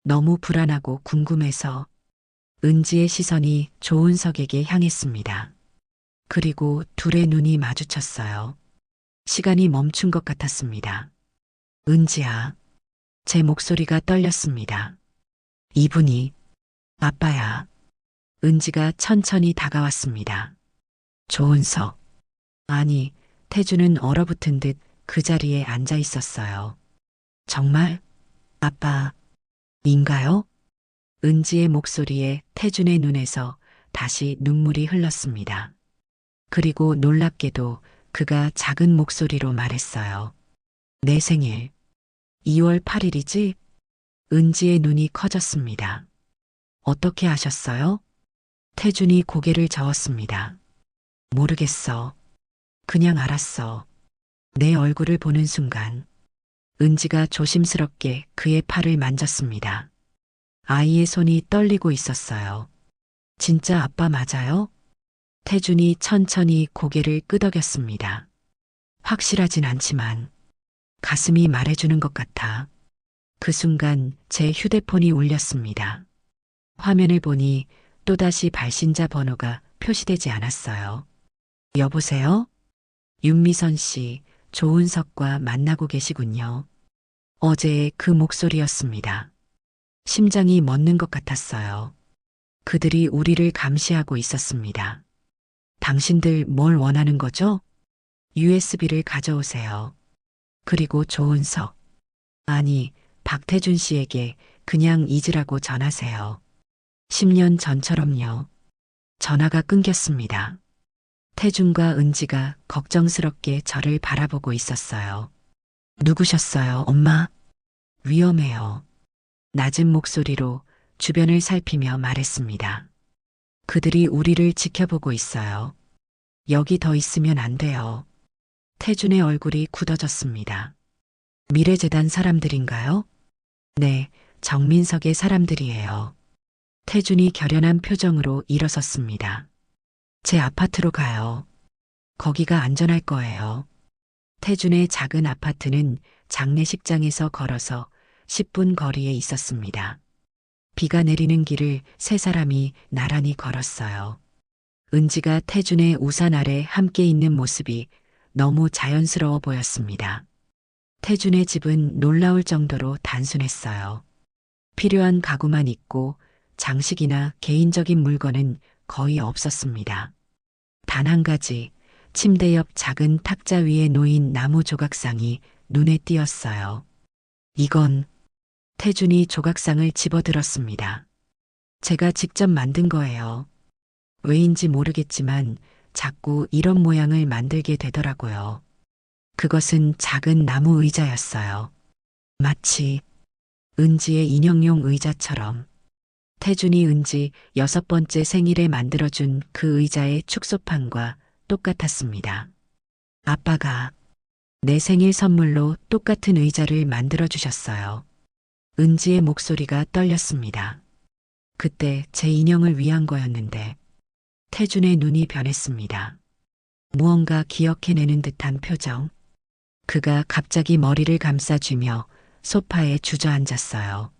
너무 불안하고 궁금해서. 은지의 시선이 조은석에게 향했습니다. 그리고 둘의 눈이 마주쳤어요. 시간이 멈춘 것 같았습니다. 은지야. 제 목소리가 떨렸습니다. 이분이 아빠야. 은지가 천천히 다가왔습니다. 조은석. 아니, 태주는 얼어붙은 듯 그 자리에 앉아 있었어요. 정말? 아빠인가요? 은지의 목소리에 태준의 눈에서 다시 눈물이 흘렀습니다. 그리고 놀랍게도 그가 작은 목소리로 말했어요. 내 생일 2월 8일이지? 은지의 눈이 커졌습니다. 어떻게 아셨어요? 태준이 고개를 저었습니다. 모르겠어. 그냥 알았어. 내 얼굴을 보는 순간 은지가 조심스럽게 그의 팔을 만졌습니다. 아이의 손이 떨리고 있었어요. 진짜 아빠 맞아요? 태준이 천천히 고개를 끄덕였습니다. 확실하진 않지만 가슴이 말해주는 것 같아. 그 순간 제 휴대폰이 울렸습니다. 화면을 보니 또다시 발신자 번호가 표시되지 않았어요. 여보세요? 윤미선 씨, 조은석과 만나고 계시군요. 어제의 그 목소리였습니다. 심장이 멎는 것 같았어요. 그들이 우리를 감시하고 있었습니다. 당신들 뭘 원하는 거죠? USB를 가져오세요. 그리고 조은석. 아니, 박태준 씨에게 그냥 잊으라고 전하세요. 10년 전처럼요. 전화가 끊겼습니다. 태준과 은지가 걱정스럽게 저를 바라보고 있었어요. 누구셨어요, 엄마? 위험해요. 낮은 목소리로 주변을 살피며 말했습니다. 그들이 우리를 지켜보고 있어요. 여기 더 있으면 안 돼요. 태준의 얼굴이 굳어졌습니다. 미래재단 사람들인가요? 네, 정민석의 사람들이에요. 태준이 결연한 표정으로 일어섰습니다. 제 아파트로 가요. 거기가 안전할 거예요. 태준의 작은 아파트는 장례식장에서 걸어서 10분 거리에 있었습니다. 비가 내리는 길을 세 사람이 나란히 걸었어요. 은지가 태준의 우산 아래 함께 있는 모습이 너무 자연스러워 보였습니다. 태준의 집은 놀라울 정도로 단순했어요. 필요한 가구만 있고 장식이나 개인적인 물건은 거의 없었습니다. 단 한 가지, 침대 옆 작은 탁자 위에 놓인 나무 조각상이 눈에 띄었어요. 이건 태준이 조각상을 집어들었습니다. 제가 직접 만든 거예요. 왜인지 모르겠지만 자꾸 이런 모양을 만들게 되더라고요. 그것은 작은 나무 의자였어요. 마치 은지의 인형용 의자처럼. 태준이 은지 6번째 생일에 만들어준 그 의자의 축소판과 똑같았습니다. 아빠가 내 생일 선물로 똑같은 의자를 만들어주셨어요. 은지의 목소리가 떨렸습니다. 그때 제 인형을 위한 거였는데. 태준의 눈이 변했습니다. 무언가 기억해내는 듯한 표정. 그가 갑자기 머리를 감싸쥐며 소파에 주저앉았어요.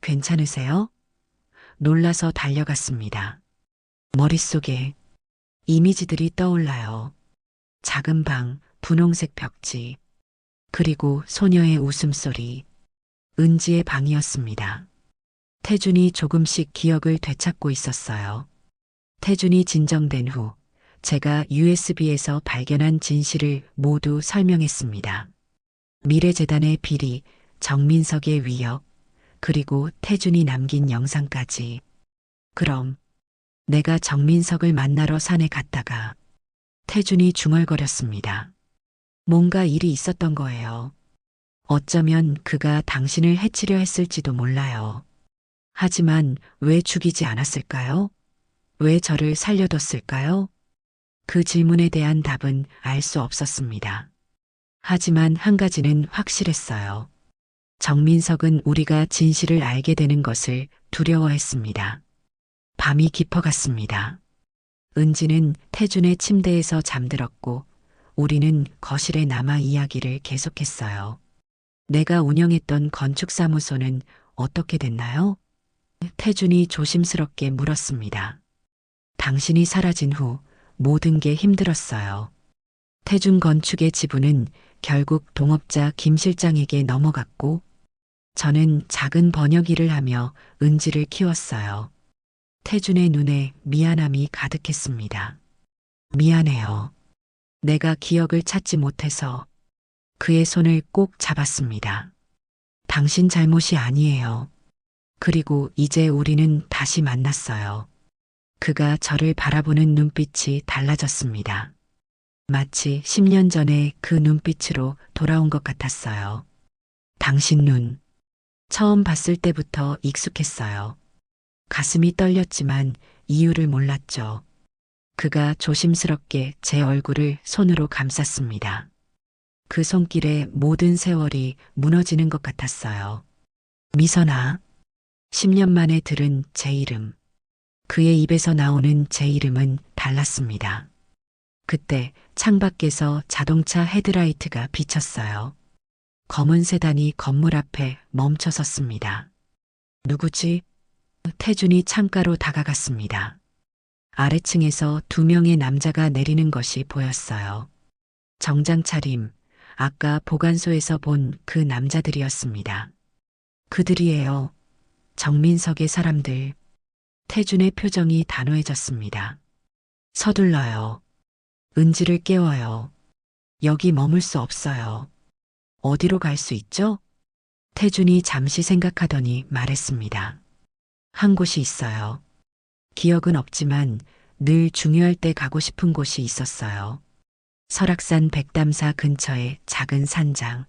괜찮으세요? 놀라서 달려갔습니다. 머릿속에 이미지들이 떠올라요. 작은 방, 분홍색 벽지, 그리고 소녀의 웃음소리. 은지의 방이었습니다. 태준이 조금씩 기억을 되찾고 있었어요. 태준이 진정된 후 제가 USB에서 발견한 진실을 모두 설명했습니다. 미래재단의 비리, 정민석의 위협, 그리고 태준이 남긴 영상까지. 그럼 내가 정민석을 만나러 산에 갔다가 태준이 중얼거렸습니다. 뭔가 일이 있었던 거예요. 어쩌면 그가 당신을 해치려 했을지도 몰라요. 하지만 왜 죽이지 않았을까요? 왜 저를 살려뒀을까요? 그 질문에 대한 답은 알 수 없었습니다. 하지만 한 가지는 확실했어요. 정민석은 우리가 진실을 알게 되는 것을 두려워했습니다. 밤이 깊어갔습니다. 은지는 태준의 침대에서 잠들었고 우리는 거실에 남아 이야기를 계속했어요. 내가 운영했던 건축사무소는 어떻게 됐나요? 태준이 조심스럽게 물었습니다. 당신이 사라진 후 모든 게 힘들었어요. 태준 건축의 지분은 결국 동업자 김 실장에게 넘어갔고 저는 작은 번역 일을 하며 은지를 키웠어요. 태준의 눈에 미안함이 가득했습니다. 미안해요. 내가 기억을 찾지 못해서. 그의 손을 꼭 잡았습니다. 당신 잘못이 아니에요. 그리고 이제 우리는 다시 만났어요. 그가 저를 바라보는 눈빛이 달라졌습니다. 마치 10년 전에 그 눈빛으로 돌아온 것 같았어요. 당신 눈. 처음 봤을 때부터 익숙했어요. 가슴이 떨렸지만 이유를 몰랐죠. 그가 조심스럽게 제 얼굴을 손으로 감쌌습니다. 그 손길에 모든 세월이 무너지는 것 같았어요. 미선아. 10년 만에 들은 제 이름. 그의 입에서 나오는 제 이름은 달랐습니다. 그때 창밖에서 자동차 헤드라이트가 비쳤어요. 검은 세단이 건물 앞에 멈춰 섰습니다. 누구지? 태준이 창가로 다가갔습니다. 아래층에서 2명의 남자가 내리는 것이 보였어요. 정장 차림, 아까 보관소에서 본 그 남자들이었습니다. 그들이에요. 정민석의 사람들. 태준의 표정이 단호해졌습니다. 서둘러요. 은지를 깨워요. 여기 머물 수 없어요. 어디로 갈 수 있죠? 태준이 잠시 생각하더니 말했습니다. 한 곳이 있어요. 기억은 없지만 늘 중요할 때 가고 싶은 곳이 있었어요. 설악산 백담사 근처의 작은 산장.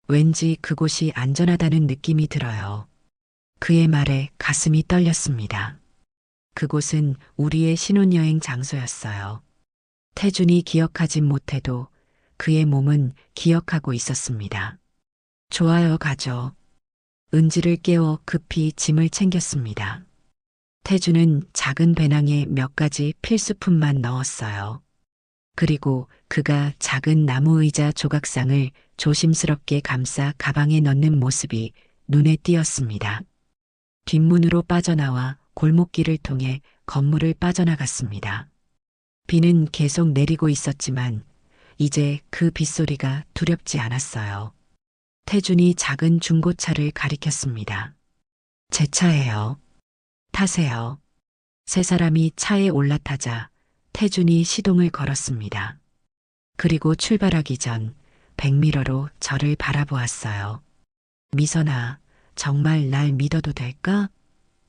왠지 그곳이 안전하다는 느낌이 들어요. 그의 말에 가슴이 떨렸습니다. 그곳은 우리의 신혼여행 장소였어요. 태준이 기억하진 못해도 그의 몸은 기억하고 있었습니다. 좋아요, 가죠. 은지를 깨워 급히 짐을 챙겼습니다. 태준은 작은 배낭에 몇 가지 필수품만 넣었어요. 그리고 그가 작은 나무 의자 조각상을 조심스럽게 감싸 가방에 넣는 모습이 눈에 띄었습니다. 뒷문으로 빠져나와 골목길을 통해 건물을 빠져나갔습니다. 비는 계속 내리고 있었지만 이제 그 빗소리가 두렵지 않았어요. 태준이 작은 중고차를 가리켰습니다. 제 차예요. 타세요. 세 사람이 차에 올라타자 태준이 시동을 걸었습니다. 그리고 출발하기 전 백미러로 저를 바라보았어요. 미선아, 정말 날 믿어도 될까?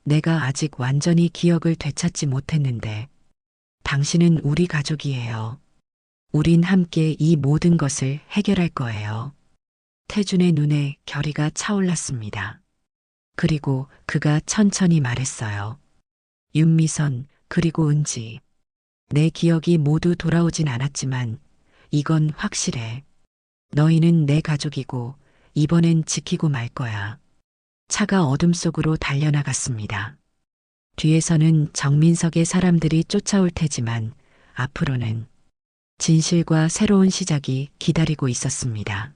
내가 아직 완전히 기억을 되찾지 못했는데 당신은 우리 가족이에요. 우린 함께 이 모든 것을 해결할 거예요. 태준의 눈에 결의가 차올랐습니다. 그리고 그가 천천히 말했어요. 윤미선, 그리고 은지. 내 기억이 모두 돌아오진 않았지만 이건 확실해. 너희는 내 가족이고 이번엔 지키고 말 거야. 차가 어둠 속으로 달려나갔습니다. 뒤에서는 정민석의 사람들이 쫓아올 테지만 앞으로는 진실과 새로운 시작이 기다리고 있었습니다.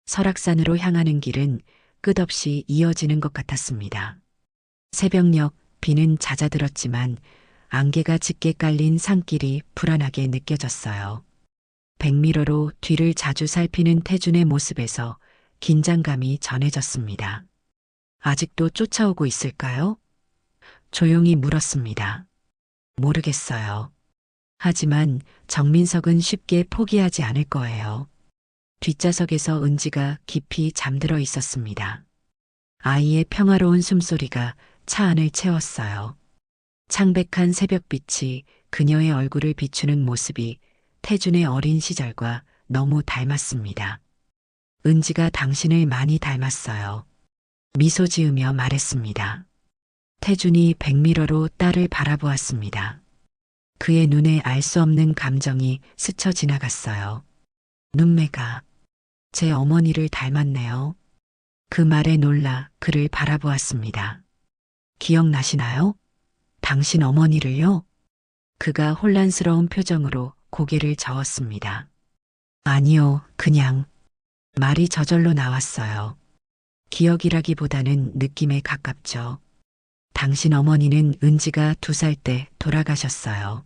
설악산으로 향하는 길은 끝없이 이어지는 것 같았습니다. 새벽녘 비는 잦아들었지만 안개가 짙게 깔린 산길이 불안하게 느껴졌어요. 백미러로 뒤를 자주 살피는 태준의 모습에서 긴장감이 전해졌습니다. 아직도 쫓아오고 있을까요? 조용히 물었습니다. 모르겠어요. 하지만 정민석은 쉽게 포기하지 않을 거예요. 뒷좌석에서 은지가 깊이 잠들어 있었습니다. 아이의 평화로운 숨소리가 차 안을 채웠어요. 창백한 새벽빛이 그녀의 얼굴을 비추는 모습이 태준의 어린 시절과 너무 닮았습니다. 은지가 당신을 많이 닮았어요. 미소 지으며 말했습니다. 태준이 백미러로 딸을 바라보았습니다. 그의 눈에 알 수 없는 감정이 스쳐 지나갔어요. 눈매가 제 어머니를 닮았네요. 그 말에 놀라 그를 바라보았습니다. 기억나시나요? 당신 어머니를요? 그가 혼란스러운 표정으로 고개를 저었습니다. 아니요, 그냥 말이 저절로 나왔어요. 기억이라기보다는 느낌에 가깝죠. 당신 어머니는 은지가 2살 때 돌아가셨어요.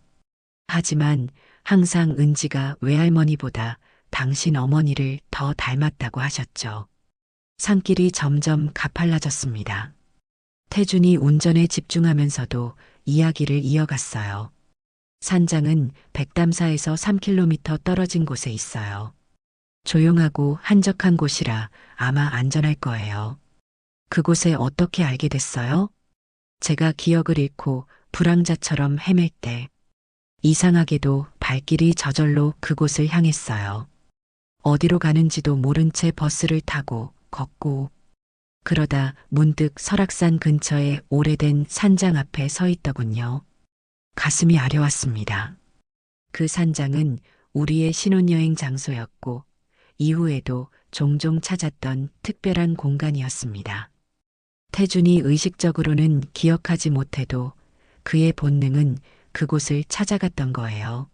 하지만 항상 은지가 외할머니보다 당신 어머니를 더 닮았다고 하셨죠. 산길이 점점 가팔라졌습니다. 태준이 운전에 집중하면서도 이야기를 이어갔어요. 산장은 백담사에서 3km 떨어진 곳에 있어요. 조용하고 한적한 곳이라 아마 안전할 거예요. 그곳에 어떻게 알게 됐어요? 제가 기억을 잃고 불황자처럼 헤맬 때 이상하게도 발길이 저절로 그곳을 향했어요. 어디로 가는지도 모른 채 버스를 타고 걷고 그러다 문득 설악산 근처의 오래된 산장 앞에 서 있더군요. 가슴이 아려왔습니다. 그 산장은 우리의 신혼여행 장소였고 이후에도 종종 찾았던 특별한 공간이었습니다. 태준이 의식적으로는 기억하지 못해도 그의 본능은 그곳을 찾아갔던 거예요.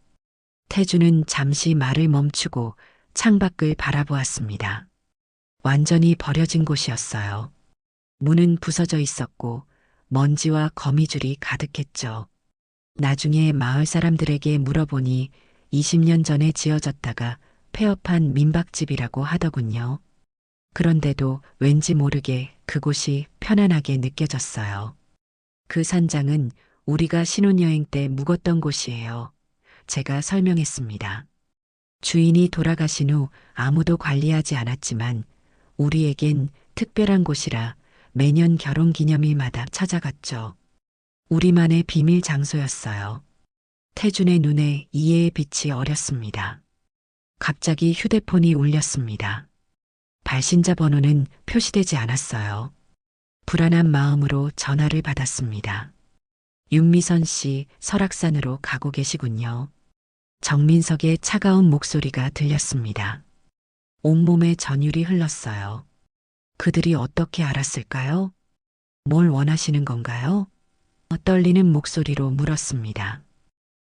태준은 잠시 말을 멈추고 창밖을 바라보았습니다. 완전히 버려진 곳이었어요. 문은 부서져 있었고 먼지와 거미줄이 가득했죠. 나중에 마을 사람들에게 물어보니 20년 전에 지어졌다가 폐업한 민박집이라고 하더군요. 그런데도 왠지 모르게 그곳이 편안하게 느껴졌어요. 그 산장은 우리가 신혼여행 때 묵었던 곳이에요. 제가 설명했습니다. 주인이 돌아가신 후 아무도 관리하지 않았지만 우리에겐 특별한 곳이라 매년 결혼 기념일마다 찾아갔죠. 우리만의 비밀 장소였어요. 태준의 눈에 이해의 빛이 어렸습니다. 갑자기 휴대폰이 울렸습니다. 발신자 번호는 표시되지 않았어요. 불안한 마음으로 전화를 받았습니다. 윤미선 씨 설악산으로 가고 계시군요. 정민석의 차가운 목소리가 들렸습니다. 온몸에 전율이 흘렀어요. 그들이 어떻게 알았을까요? 뭘 원하시는 건가요? 떨리는 목소리로 물었습니다.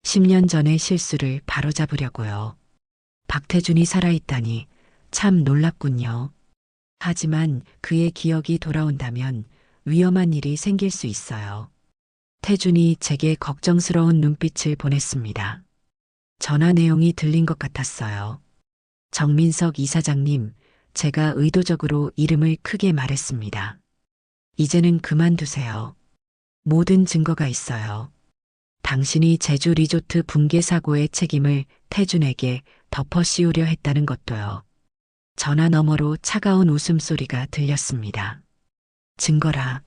10년 전의 실수를 바로잡으려고요. 박태준이 살아있다니 참 놀랍군요. 하지만 그의 기억이 돌아온다면 위험한 일이 생길 수 있어요. 태준이 제게 걱정스러운 눈빛을 보냈습니다. 전화 내용이 들린 것 같았어요. 정민석 이사장님, 제가 의도적으로 이름을 크게 말했습니다. 이제는 그만두세요. 모든 증거가 있어요. 당신이 제주 리조트 붕괴 사고의 책임을 태준에게 덮어씌우려 했다는 것도요. 전화 너머로 차가운 웃음소리가 들렸습니다. 증거라.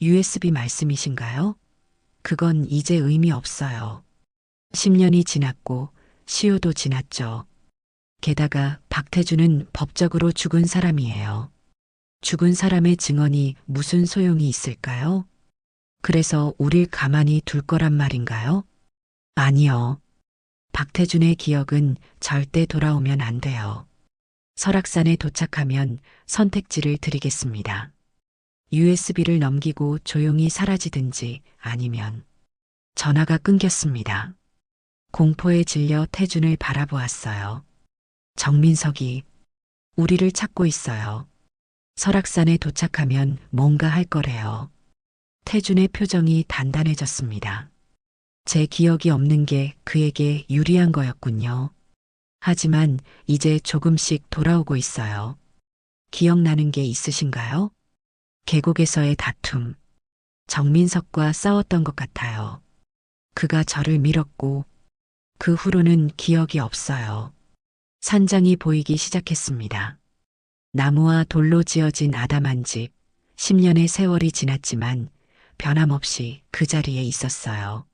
USB 말씀이신가요? 그건 이제 의미 없어요. 10년이 지났고 시효도 지났죠. 게다가 박태준은 법적으로 죽은 사람이에요. 죽은 사람의 증언이 무슨 소용이 있을까요? 그래서 우릴 가만히 둘 거란 말인가요? 아니요. 박태준의 기억은 절대 돌아오면 안 돼요. 설악산에 도착하면 선택지를 드리겠습니다. USB를 넘기고 조용히 사라지든지 아니면 전화가 끊겼습니다. 공포에 질려 태준을 바라보았어요. 정민석이 우리를 찾고 있어요. 설악산에 도착하면 뭔가 할 거래요. 태준의 표정이 단단해졌습니다. 제 기억이 없는 게 그에게 유리한 거였군요. 하지만 이제 조금씩 돌아오고 있어요. 기억나는 게 있으신가요? 계곡에서의 다툼. 정민석과 싸웠던 것 같아요. 그가 저를 밀었고 그 후로는 기억이 없어요. 산장이 보이기 시작했습니다. 나무와 돌로 지어진 아담한 집. 10년의 세월이 지났지만 변함없이 그 자리에 있었어요.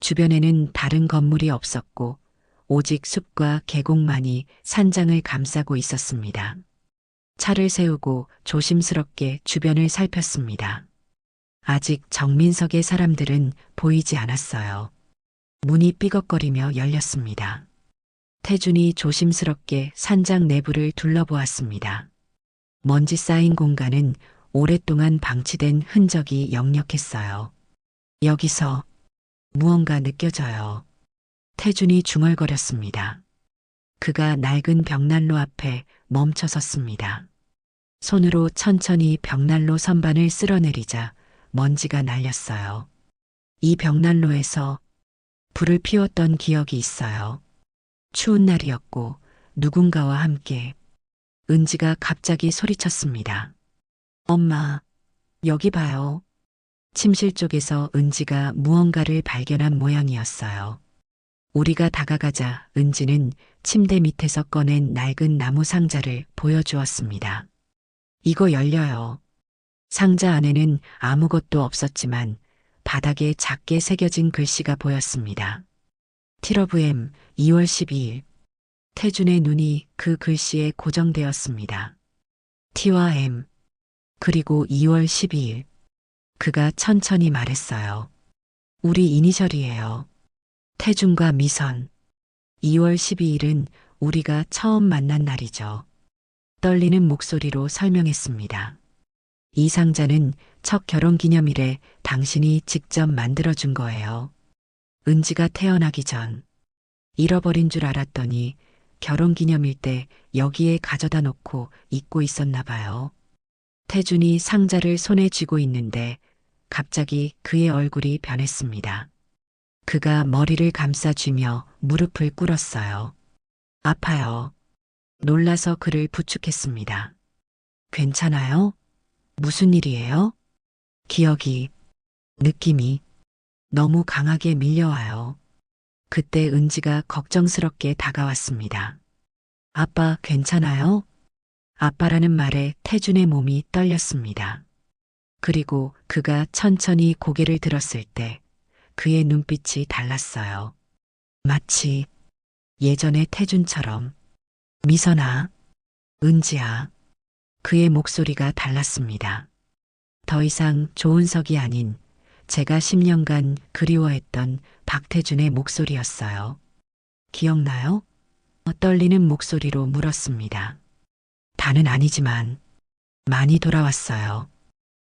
주변에는 다른 건물이 없었고 오직 숲과 계곡만이 산장을 감싸고 있었습니다. 차를 세우고 조심스럽게 주변을 살폈습니다. 아직 정민석의 사람들은 보이지 않았어요. 문이 삐걱거리며 열렸습니다. 태준이 조심스럽게 산장 내부를 둘러보았습니다. 먼지 쌓인 공간은 오랫동안 방치된 흔적이 역력했어요. 여기서 무언가 느껴져요. 태준이 중얼거렸습니다. 그가 낡은 벽난로 앞에 멈춰 섰습니다. 손으로 천천히 벽난로 선반을 쓸어내리자 먼지가 날렸어요. 이 벽난로에서 불을 피웠던 기억이 있어요. 추운 날이었고 누군가와 함께. 은지가 갑자기 소리쳤습니다. 엄마, 여기 봐요. 침실 쪽에서 은지가 무언가를 발견한 모양이었어요. 우리가 다가가자 은지는 침대 밑에서 꺼낸 낡은 나무 상자를 보여주었습니다. 이거 열려요. 상자 안에는 아무것도 없었지만 바닥에 작게 새겨진 글씨가 보였습니다. 티러브엠 2월 12일. 태준의 눈이 그 글씨에 고정되었습니다. T와 M. 그리고 2월 12일. 그가 천천히 말했어요. 우리 이니셜이에요. 태준과 미선. 2월 12일은 우리가 처음 만난 날이죠. 떨리는 목소리로 설명했습니다. 이 상자는 첫 결혼 기념일에 당신이 직접 만들어준 거예요. 은지가 태어나기 전. 잃어버린 줄 알았더니 결혼 기념일 때 여기에 가져다 놓고 잊고 있었나 봐요. 태준이 상자를 손에 쥐고 있는데 갑자기 그의 얼굴이 변했습니다. 그가 머리를 감싸 쥐며 무릎을 꿇었어요. 아파요. 놀라서 그를 부축했습니다. 괜찮아요? 무슨 일이에요? 기억이, 느낌이 너무 강하게 밀려와요. 그때 은지가 걱정스럽게 다가왔습니다. 아빠 괜찮아요? 아빠라는 말에 태준의 몸이 떨렸습니다. 그리고 그가 천천히 고개를 들었을 때 그의 눈빛이 달랐어요. 마치 예전의 태준처럼. 미선아, 은지야. 그의 목소리가 달랐습니다. 더 이상 조은석이 아닌 제가 10년간 그리워했던 박태준의 목소리였어요. 기억나요? 떨리는 목소리로 물었습니다. 다는 아니지만 많이 돌아왔어요.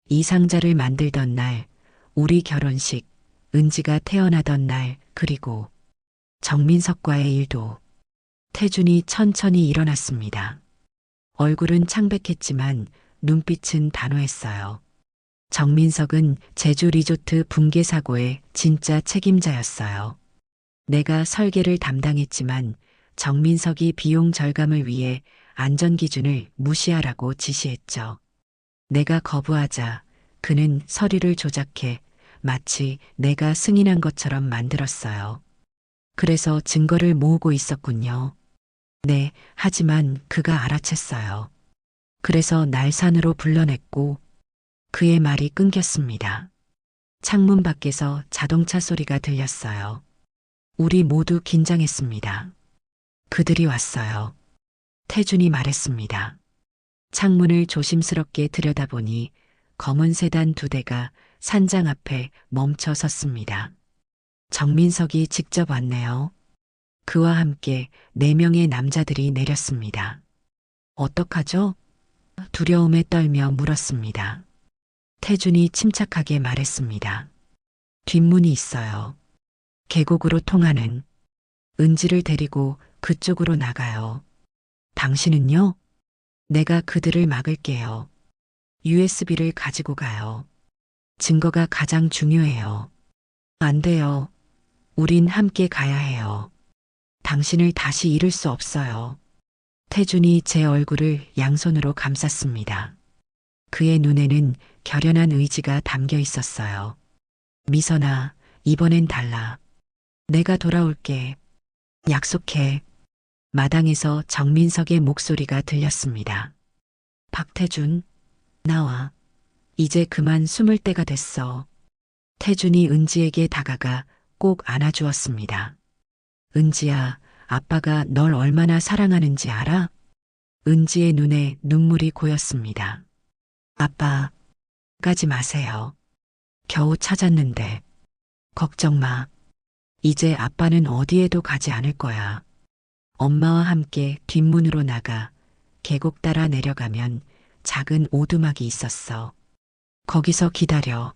이 상자를 만들던 날, 우리 결혼식, 은지가 태어나던 날, 그리고 정민석과의 일도. 태준이 천천히 일어났습니다. 얼굴은 창백했지만 눈빛은 단호했어요. 정민석은 제주 리조트 붕괴 사고의 진짜 책임자였어요. 내가 설계를 담당했지만 정민석이 비용 절감을 위해 안전기준을 무시하라고 지시했죠. 내가 거부하자 그는 서류를 조작해 마치 내가 승인한 것처럼 만들었어요. 그래서 증거를 모으고 있었군요. 네, 하지만 그가 알아챘어요. 그래서 날 산으로 불러냈고 그의 말이 끊겼습니다. 창문 밖에서 자동차 소리가 들렸어요. 우리 모두 긴장했습니다. 그들이 왔어요. 태준이 말했습니다. 창문을 조심스럽게 들여다보니 검은 세단 2대가 산장 앞에 멈춰 섰습니다. 정민석이 직접 왔네요. 그와 함께 4명의 남자들이 내렸습니다. 어떡하죠? 두려움에 떨며 물었습니다. 태준이 침착하게 말했습니다. 뒷문이 있어요. 계곡으로 통하는. 은지를 데리고 그쪽으로 나가요. 당신은요? 내가 그들을 막을게요. USB를 가지고 가요. 증거가 가장 중요해요. 안 돼요. 우린 함께 가야 해요. 당신을 다시 잃을 수 없어요. 태준이 제 얼굴을 양손으로 감쌌습니다. 그의 눈에는 결연한 의지가 담겨 있었어요. 미선아, 이번엔 달라. 내가 돌아올게. 약속해. 마당에서 정민석의 목소리가 들렸습니다. 박태준, 나와. 이제 그만 숨을 때가 됐어. 태준이 은지에게 다가가 꼭 안아주었습니다. 은지야, 아빠가 널 얼마나 사랑하는지 알아? 은지의 눈에 눈물이 고였습니다. 아빠, 가지 마세요. 겨우 찾았는데. 걱정 마. 이제 아빠는 어디에도 가지 않을 거야. 엄마와 함께 뒷문으로 나가 계곡 따라 내려가면 작은 오두막이 있었어. 거기서 기다려.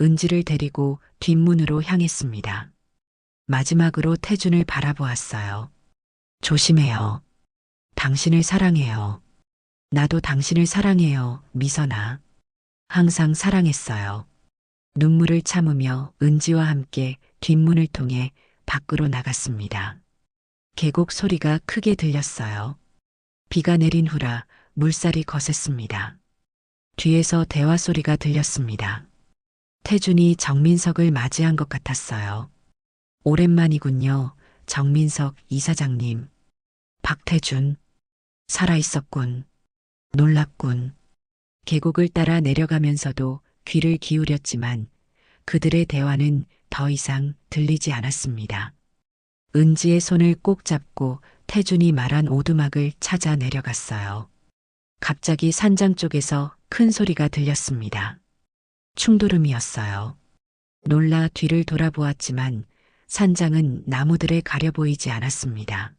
은지를 데리고 뒷문으로 향했습니다. 마지막으로 태준을 바라보았어요. 조심해요. 당신을 사랑해요. 나도 당신을 사랑해요, 미선아. 항상 사랑했어요. 눈물을 참으며 은지와 함께 뒷문을 통해 밖으로 나갔습니다. 계곡 소리가 크게 들렸어요. 비가 내린 후라 물살이 거셌습니다. 뒤에서 대화 소리가 들렸습니다. 태준이 정민석을 맞이한 것 같았어요. 오랜만이군요, 정민석 이사장님. 박태준. 살아있었군. 놀랍군. 계곡을 따라 내려가면서도 귀를 기울였지만 그들의 대화는 더 이상 들리지 않았습니다. 은지의 손을 꼭 잡고 태준이 말한 오두막을 찾아 내려갔어요. 갑자기 산장 쪽에서 큰 소리가 들렸습니다. 충돌음이었어요. 놀라 뒤를 돌아보았지만 산장은 나무들에 가려 보이지 않았습니다.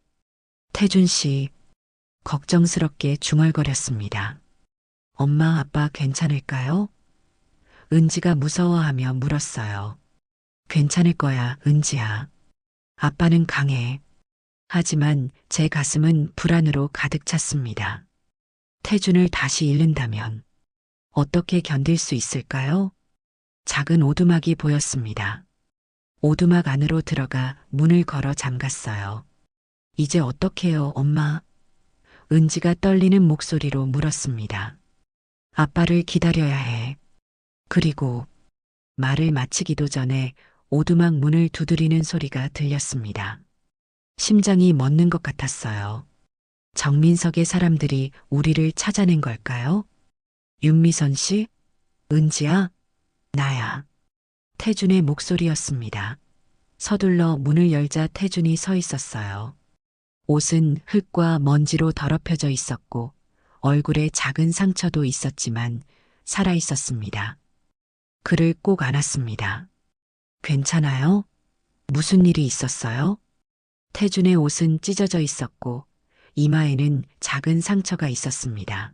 태준 씨, 걱정스럽게 중얼거렸습니다. 엄마, 아빠 괜찮을까요? 은지가 무서워하며 물었어요. 괜찮을 거야, 은지야. 아빠는 강해. 하지만 제 가슴은 불안으로 가득 찼습니다. 태준을 다시 잃는다면 어떻게 견딜 수 있을까요? 작은 오두막이 보였습니다. 오두막 안으로 들어가 문을 걸어 잠갔어요. 이제 어떡해요, 엄마? 은지가 떨리는 목소리로 물었습니다. 아빠를 기다려야 해. 그리고 말을 마치기도 전에 오두막 문을 두드리는 소리가 들렸습니다. 심장이 멎는 것 같았어요. 정민석의 사람들이 우리를 찾아낸 걸까요? 윤미선 씨? 은지야? 나야. 태준의 목소리였습니다. 서둘러 문을 열자 태준이 서 있었어요. 옷은 흙과 먼지로 더럽혀져 있었고 얼굴에 작은 상처도 있었지만 살아 있었습니다. 그를 꼭 안았습니다. 괜찮아요? 무슨 일이 있었어요? 태준의 옷은 찢어져 있었고 이마에는 작은 상처가 있었습니다.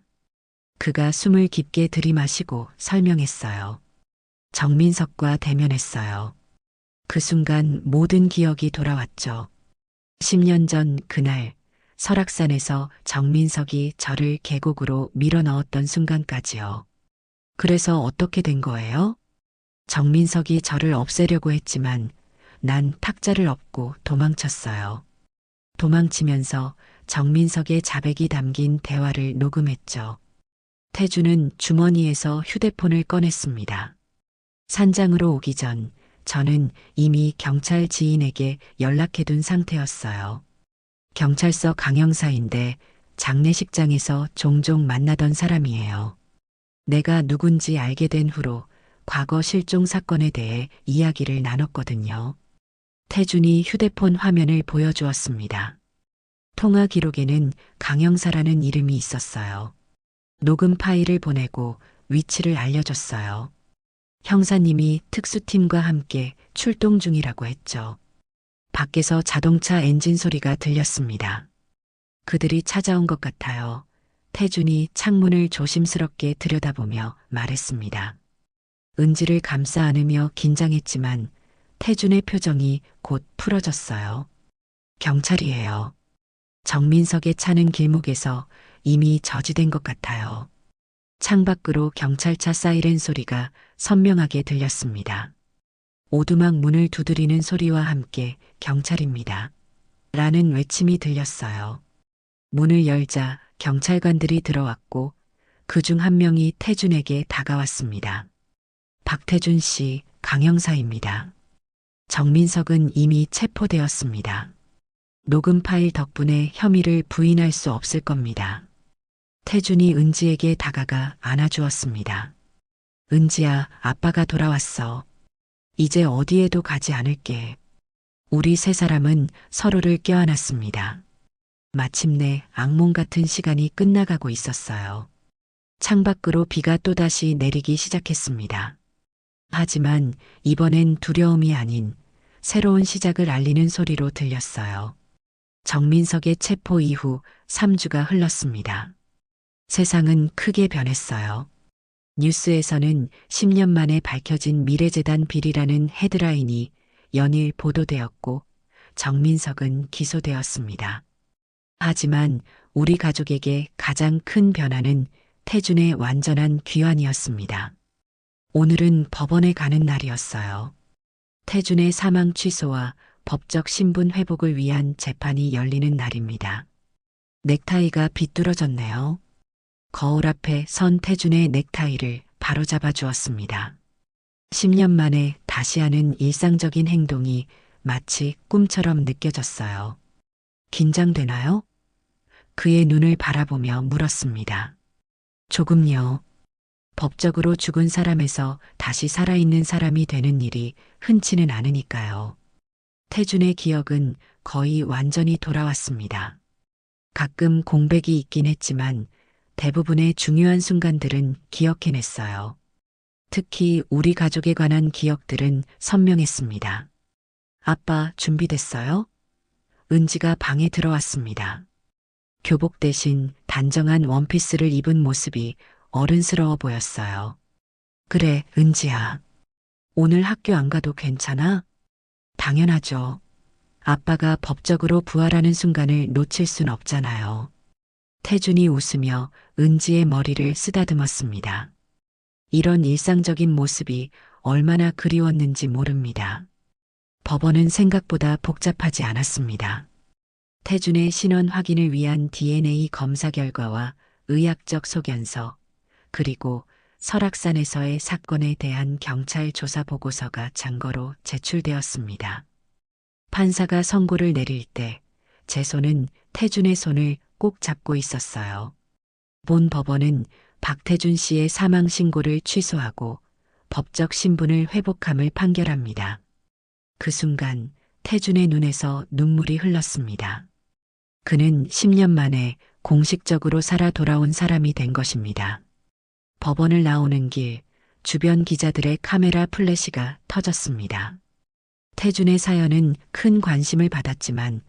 그가 숨을 깊게 들이마시고 설명했어요. 정민석과 대면했어요. 그 순간 모든 기억이 돌아왔죠. 10년 전 그날 설악산에서 정민석이 저를 계곡으로 밀어 넣었던 순간까지요. 그래서 어떻게 된 거예요? 정민석이 저를 없애려고 했지만 난 탁자를 엎고 도망쳤어요. 도망치면서 정민석의 자백이 담긴 대화를 녹음했죠. 태주는 주머니에서 휴대폰을 꺼냈습니다. 산장으로 오기 전 저는 이미 경찰 지인에게 연락해둔 상태였어요. 경찰서 강형사인데 장례식장에서 종종 만나던 사람이에요. 내가 누군지 알게 된 후로 과거 실종 사건에 대해 이야기를 나눴거든요. 태준이 휴대폰 화면을 보여주었습니다. 통화 기록에는 강형사라는 이름이 있었어요. 녹음 파일을 보내고 위치를 알려줬어요. 형사님이 특수팀과 함께 출동 중이라고 했죠. 밖에서 자동차 엔진 소리가 들렸습니다. 그들이 찾아온 것 같아요. 태준이 창문을 조심스럽게 들여다보며 말했습니다. 은지를 감싸 안으며 긴장했지만 태준의 표정이 곧 풀어졌어요. 경찰이에요. 정민석의 차는 길목에서 이미 저지된 것 같아요. 창밖으로 경찰차 사이렌 소리가 선명하게 들렸습니다. 오두막 문을 두드리는 소리와 함께 경찰입니다. 라는 외침이 들렸어요. 문을 열자 경찰관들이 들어왔고 그중 한 명이 태준에게 다가왔습니다. 박태준 씨, 강형사입니다. 정민석은 이미 체포되었습니다. 녹음 파일 덕분에 혐의를 부인할 수 없을 겁니다. 태준이 은지에게 다가가 안아주었습니다. 은지야, 아빠가 돌아왔어. 이제 어디에도 가지 않을게. 우리 세 사람은 서로를 껴안았습니다. 마침내 악몽 같은 시간이 끝나가고 있었어요. 창밖으로 비가 또다시 내리기 시작했습니다. 하지만 이번엔 두려움이 아닌 새로운 시작을 알리는 소리로 들렸어요. 정민석의 체포 이후 3주가 흘렀습니다. 세상은 크게 변했어요. 뉴스에서는 10년 만에 밝혀진 미래재단 비리라는 헤드라인이 연일 보도되었고 정민석은 기소되었습니다. 하지만 우리 가족에게 가장 큰 변화는 태준의 완전한 귀환이었습니다. 오늘은 법원에 가는 날이었어요. 태준의 사망 취소와 법적 신분 회복을 위한 재판이 열리는 날입니다. 넥타이가 비뚤어졌네요. 거울 앞에 선 태준의 넥타이를 바로잡아 주었습니다. 10년 만에 다시 하는 일상적인 행동이 마치 꿈처럼 느껴졌어요. 긴장되나요? 그의 눈을 바라보며 물었습니다. 조금요. 법적으로 죽은 사람에서 다시 살아있는 사람이 되는 일이 흔치는 않으니까요. 태준의 기억은 거의 완전히 돌아왔습니다. 가끔 공백이 있긴 했지만 대부분의 중요한 순간들은 기억해냈어요. 특히 우리 가족에 관한 기억들은 선명했습니다. 아빠, 준비됐어요? 은지가 방에 들어왔습니다. 교복 대신 단정한 원피스를 입은 모습이 어른스러워 보였어요. 그래, 은지야. 오늘 학교 안 가도 괜찮아? 당연하죠. 아빠가 법적으로 부활하는 순간을 놓칠 순 없잖아요. 태준이 웃으며 은지의 머리를 쓰다듬었습니다. 이런 일상적인 모습이 얼마나 그리웠는지 모릅니다. 법원은 생각보다 복잡하지 않았습니다. 태준의 신원 확인을 위한 DNA 검사 결과와 의학적 소견서, 그리고 설악산에서의 사건에 대한 경찰 조사 보고서가 증거로 제출되었습니다. 판사가 선고를 내릴 때 제 손은 태준의 손을 꼭 잡고 있었어요. 본 법원은 박태준 씨의 사망 신고를 취소하고 법적 신분을 회복함을 판결합니다. 그 순간 태준의 눈에서 눈물이 흘렀습니다. 그는 10년 만에 공식적으로 살아 돌아온 사람이 된 것입니다. 법원을 나오는 길, 주변 기자들의 카메라 플래시가 터졌습니다. 태준의 사연은 큰 관심을 받았지만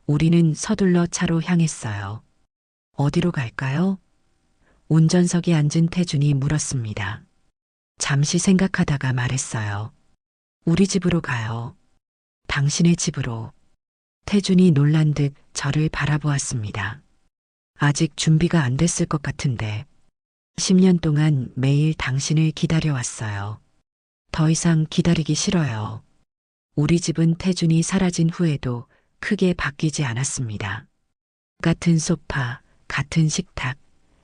우리는 서둘러 차로 향했어요. 어디로 갈까요? 운전석에 앉은 태준이 물었습니다. 잠시 생각하다가 말했어요. 우리 집으로 가요. 당신의 집으로. 태준이 놀란 듯 저를 바라보았습니다. 아직 준비가 안 됐을 것 같은데. 10년 동안 매일 당신을 기다려왔어요. 더 이상 기다리기 싫어요. 우리 집은 태준이 사라진 후에도 크게 바뀌지 않았습니다. 같은 소파, 같은 식탁,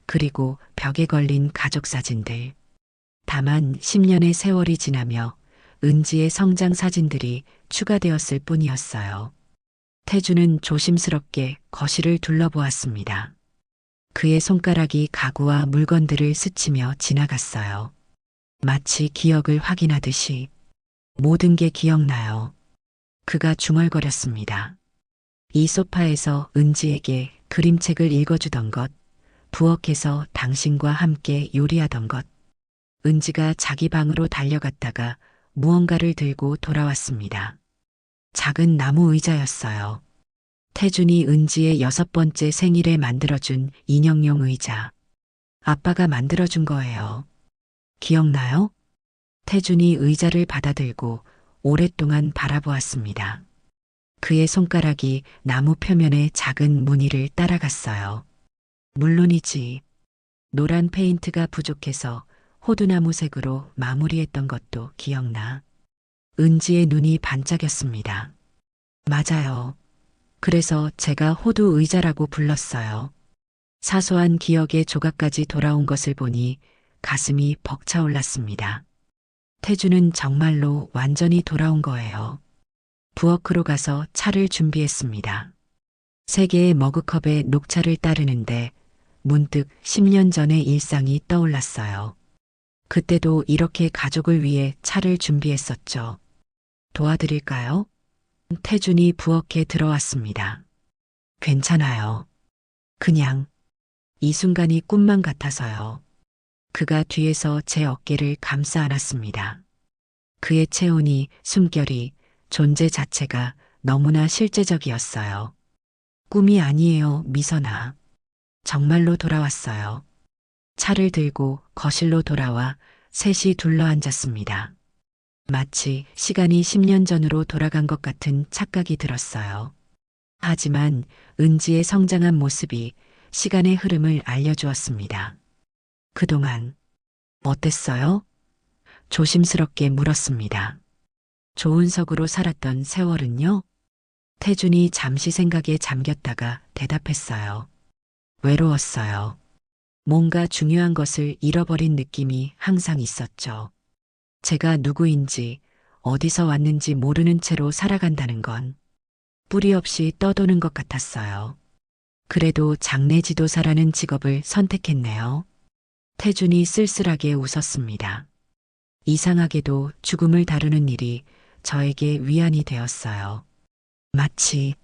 그리고 벽에 걸린 가족 사진들. 다만 10년의 세월이 지나며 은지의 성장 사진들이 추가되었을 뿐이었어요. 태준은 조심스럽게 거실을 둘러보았습니다. 그의 손가락이 가구와 물건들을 스치며 지나갔어요. 마치 기억을 확인하듯이. 모든 게 기억나요. 그가 중얼거렸습니다. 이 소파에서 은지에게 그림책을 읽어주던 것, 부엌에서 당신과 함께 요리하던 것. 은지가 자기 방으로 달려갔다가 무언가를 들고 돌아왔습니다. 작은 나무 의자였어요. 태준이 은지의 6번째 생일에 만들어준 인형용 의자. 아빠가 만들어준 거예요. 기억나요? 태준이 의자를 받아들고 오랫동안 바라보았습니다. 그의 손가락이 나무 표면의 작은 무늬를 따라갔어요. 물론이지. 노란 페인트가 부족해서 호두나무색으로 마무리했던 것도 기억나. 은지의 눈이 반짝였습니다. 맞아요. 그래서 제가 호두 의자라고 불렀어요. 사소한 기억의 조각까지 돌아온 것을 보니 가슴이 벅차올랐습니다. 태준은 정말로 완전히 돌아온 거예요. 부엌으로 가서 차를 준비했습니다. 3개의 머그컵에 녹차를 따르는데 문득 10년 전의 일상이 떠올랐어요. 그때도 이렇게 가족을 위해 차를 준비했었죠. 도와드릴까요? 태준이 부엌에 들어왔습니다. 괜찮아요. 그냥 이 순간이 꿈만 같아서요. 그가 뒤에서 제 어깨를 감싸 안았습니다. 그의 체온이, 숨결이, 존재 자체가 너무나 실제적이었어요. 꿈이 아니에요, 미선아. 정말로 돌아왔어요. 차를 들고 거실로 돌아와 셋이 둘러앉았습니다. 마치 시간이 10년 전으로 돌아간 것 같은 착각이 들었어요. 하지만 은지의 성장한 모습이 시간의 흐름을 알려주었습니다. 그동안 어땠어요? 조심스럽게 물었습니다. 조은석으로 살았던 세월은요? 태준이 잠시 생각에 잠겼다가 대답했어요. 외로웠어요. 뭔가 중요한 것을 잃어버린 느낌이 항상 있었죠. 제가 누구인지, 어디서 왔는지 모르는 채로 살아간다는 건 뿌리 없이 떠도는 것 같았어요. 그래도 장례 지도사라는 직업을 선택했네요. 태준이 쓸쓸하게 웃었습니다. 이상하게도 죽음을 다루는 일이 저에게 위안이 되었어요. 마치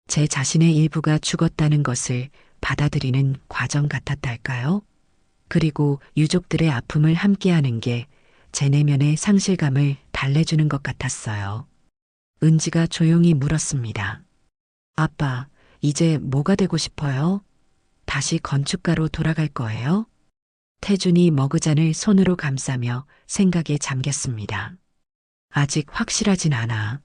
제 자신의 일부가 죽었다는 것을 받아들이는 과정 같았달까요? 그리고 유족들의 아픔을 함께하는 게 제 내면의 상실감을 달래주는 것 같았어요. 은지가 조용히 물었습니다. 아빠, 이제 뭐가 되고 싶어요? 다시 건축가로 돌아갈 거예요? 태준이 머그잔을 손으로 감싸며 생각에 잠겼습니다. 아직 확실하진 않아.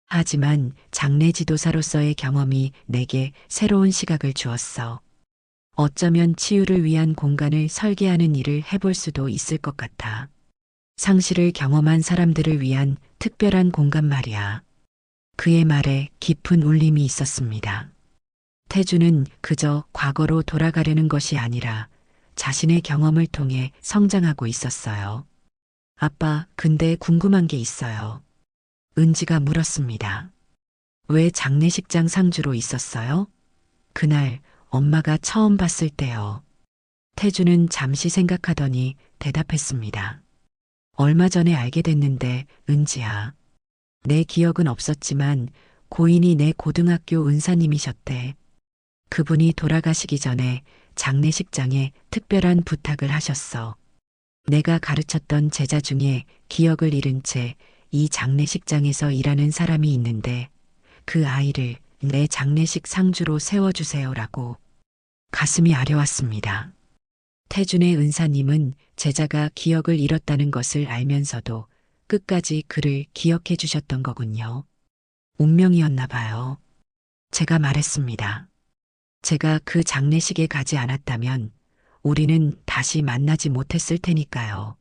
하지만 장례 지도사로서의 경험이 내게 새로운 시각을 주었어. 어쩌면 치유를 위한 공간을 설계하는 일을 해볼 수도 있을 것 같아. 상실을 경험한 사람들을 위한 특별한 공간 말이야. 그의 말에 깊은 울림이 있었습니다. 태주는 그저 과거로 돌아가려는 것이 아니라 자신의 경험을 통해 성장하고 있었어요. 아빠, 근데 궁금한 게 있어요. 은지가 물었습니다. 왜 장례식장 상주로 있었어요? 그날 엄마가 처음 봤을 때요. 태주는 잠시 생각하더니 대답했습니다. 얼마 전에 알게 됐는데, 은지야. 내 기억은 없었지만 고인이 내 고등학교 은사님이셨대. 그분이 돌아가시기 전에 장례식장에 특별한 부탁을 하셨어. 내가 가르쳤던 제자 중에 기억을 잃은 채 이 장례식장에서 일하는 사람이 있는데 그 아이를 내 장례식 상주로 세워주세요라고. 가슴이 아려왔습니다. 태준의 은사님은 제자가 기억을 잃었다는 것을 알면서도 끝까지 그를 기억해 주셨던 거군요. 운명이었나 봐요. 제가 말했습니다. 제가 그 장례식에 가지 않았다면 우리는 다시 만나지 못했을 테니까요.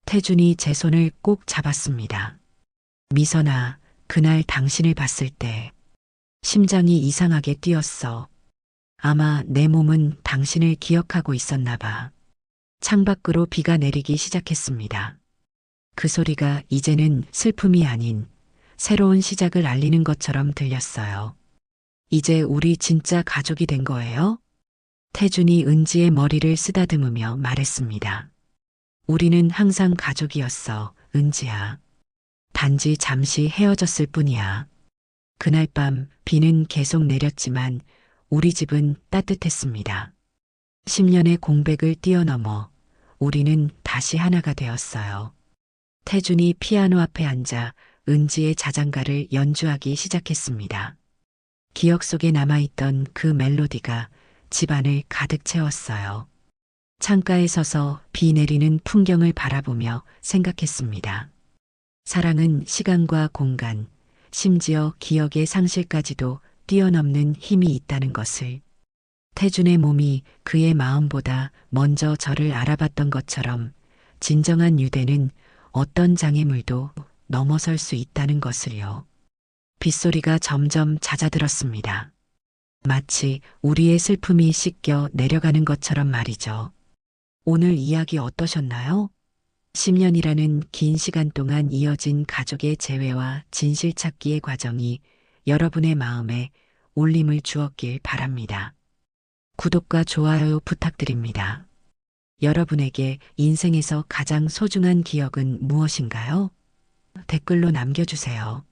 태준이 제 손을 꼭 잡았습니다. 미선아, 그날 당신을 봤을 때 심장이 이상하게 뛰었어. 아마 내 몸은 당신을 기억하고 있었나 봐. 창밖으로 비가 내리기 시작했습니다. 그 소리가 이제는 슬픔이 아닌 새로운 시작을 알리는 것처럼 들렸어요. 이제 우리 진짜 가족이 된 거예요? 태준이 은지의 머리를 쓰다듬으며 말했습니다. 우리는 항상 가족이었어, 은지야. 단지 잠시 헤어졌을 뿐이야. 그날 밤 비는 계속 내렸지만 우리 집은 따뜻했습니다. 10년의 공백을 뛰어넘어 우리는 다시 하나가 되었어요. 태준이 피아노 앞에 앉아 은지의 자장가를 연주하기 시작했습니다. 기억 속에 남아있던 그 멜로디가 집안을 가득 채웠어요. 창가에 서서 비 내리는 풍경을 바라보며 생각했습니다. 사랑은 시간과 공간, 심지어 기억의 상실까지도 뛰어넘는 힘이 있다는 것을. 태준의 몸이 그의 마음보다 먼저 저를 알아봤던 것처럼 진정한 유대는 어떤 장애물도 넘어설 수 있다는 것을요. 빗소리가 점점 잦아들었습니다. 마치 우리의 슬픔이 씻겨 내려가는 것처럼 말이죠. 오늘 이야기 어떠셨나요? 10년이라는 긴 시간 동안 이어진 가족의 재회와 진실 찾기의 과정이 여러분의 마음에 울림을 주었길 바랍니다. 구독과 좋아요 부탁드립니다. 여러분에게 인생에서 가장 소중한 기억은 무엇인가요? 댓글로 남겨주세요.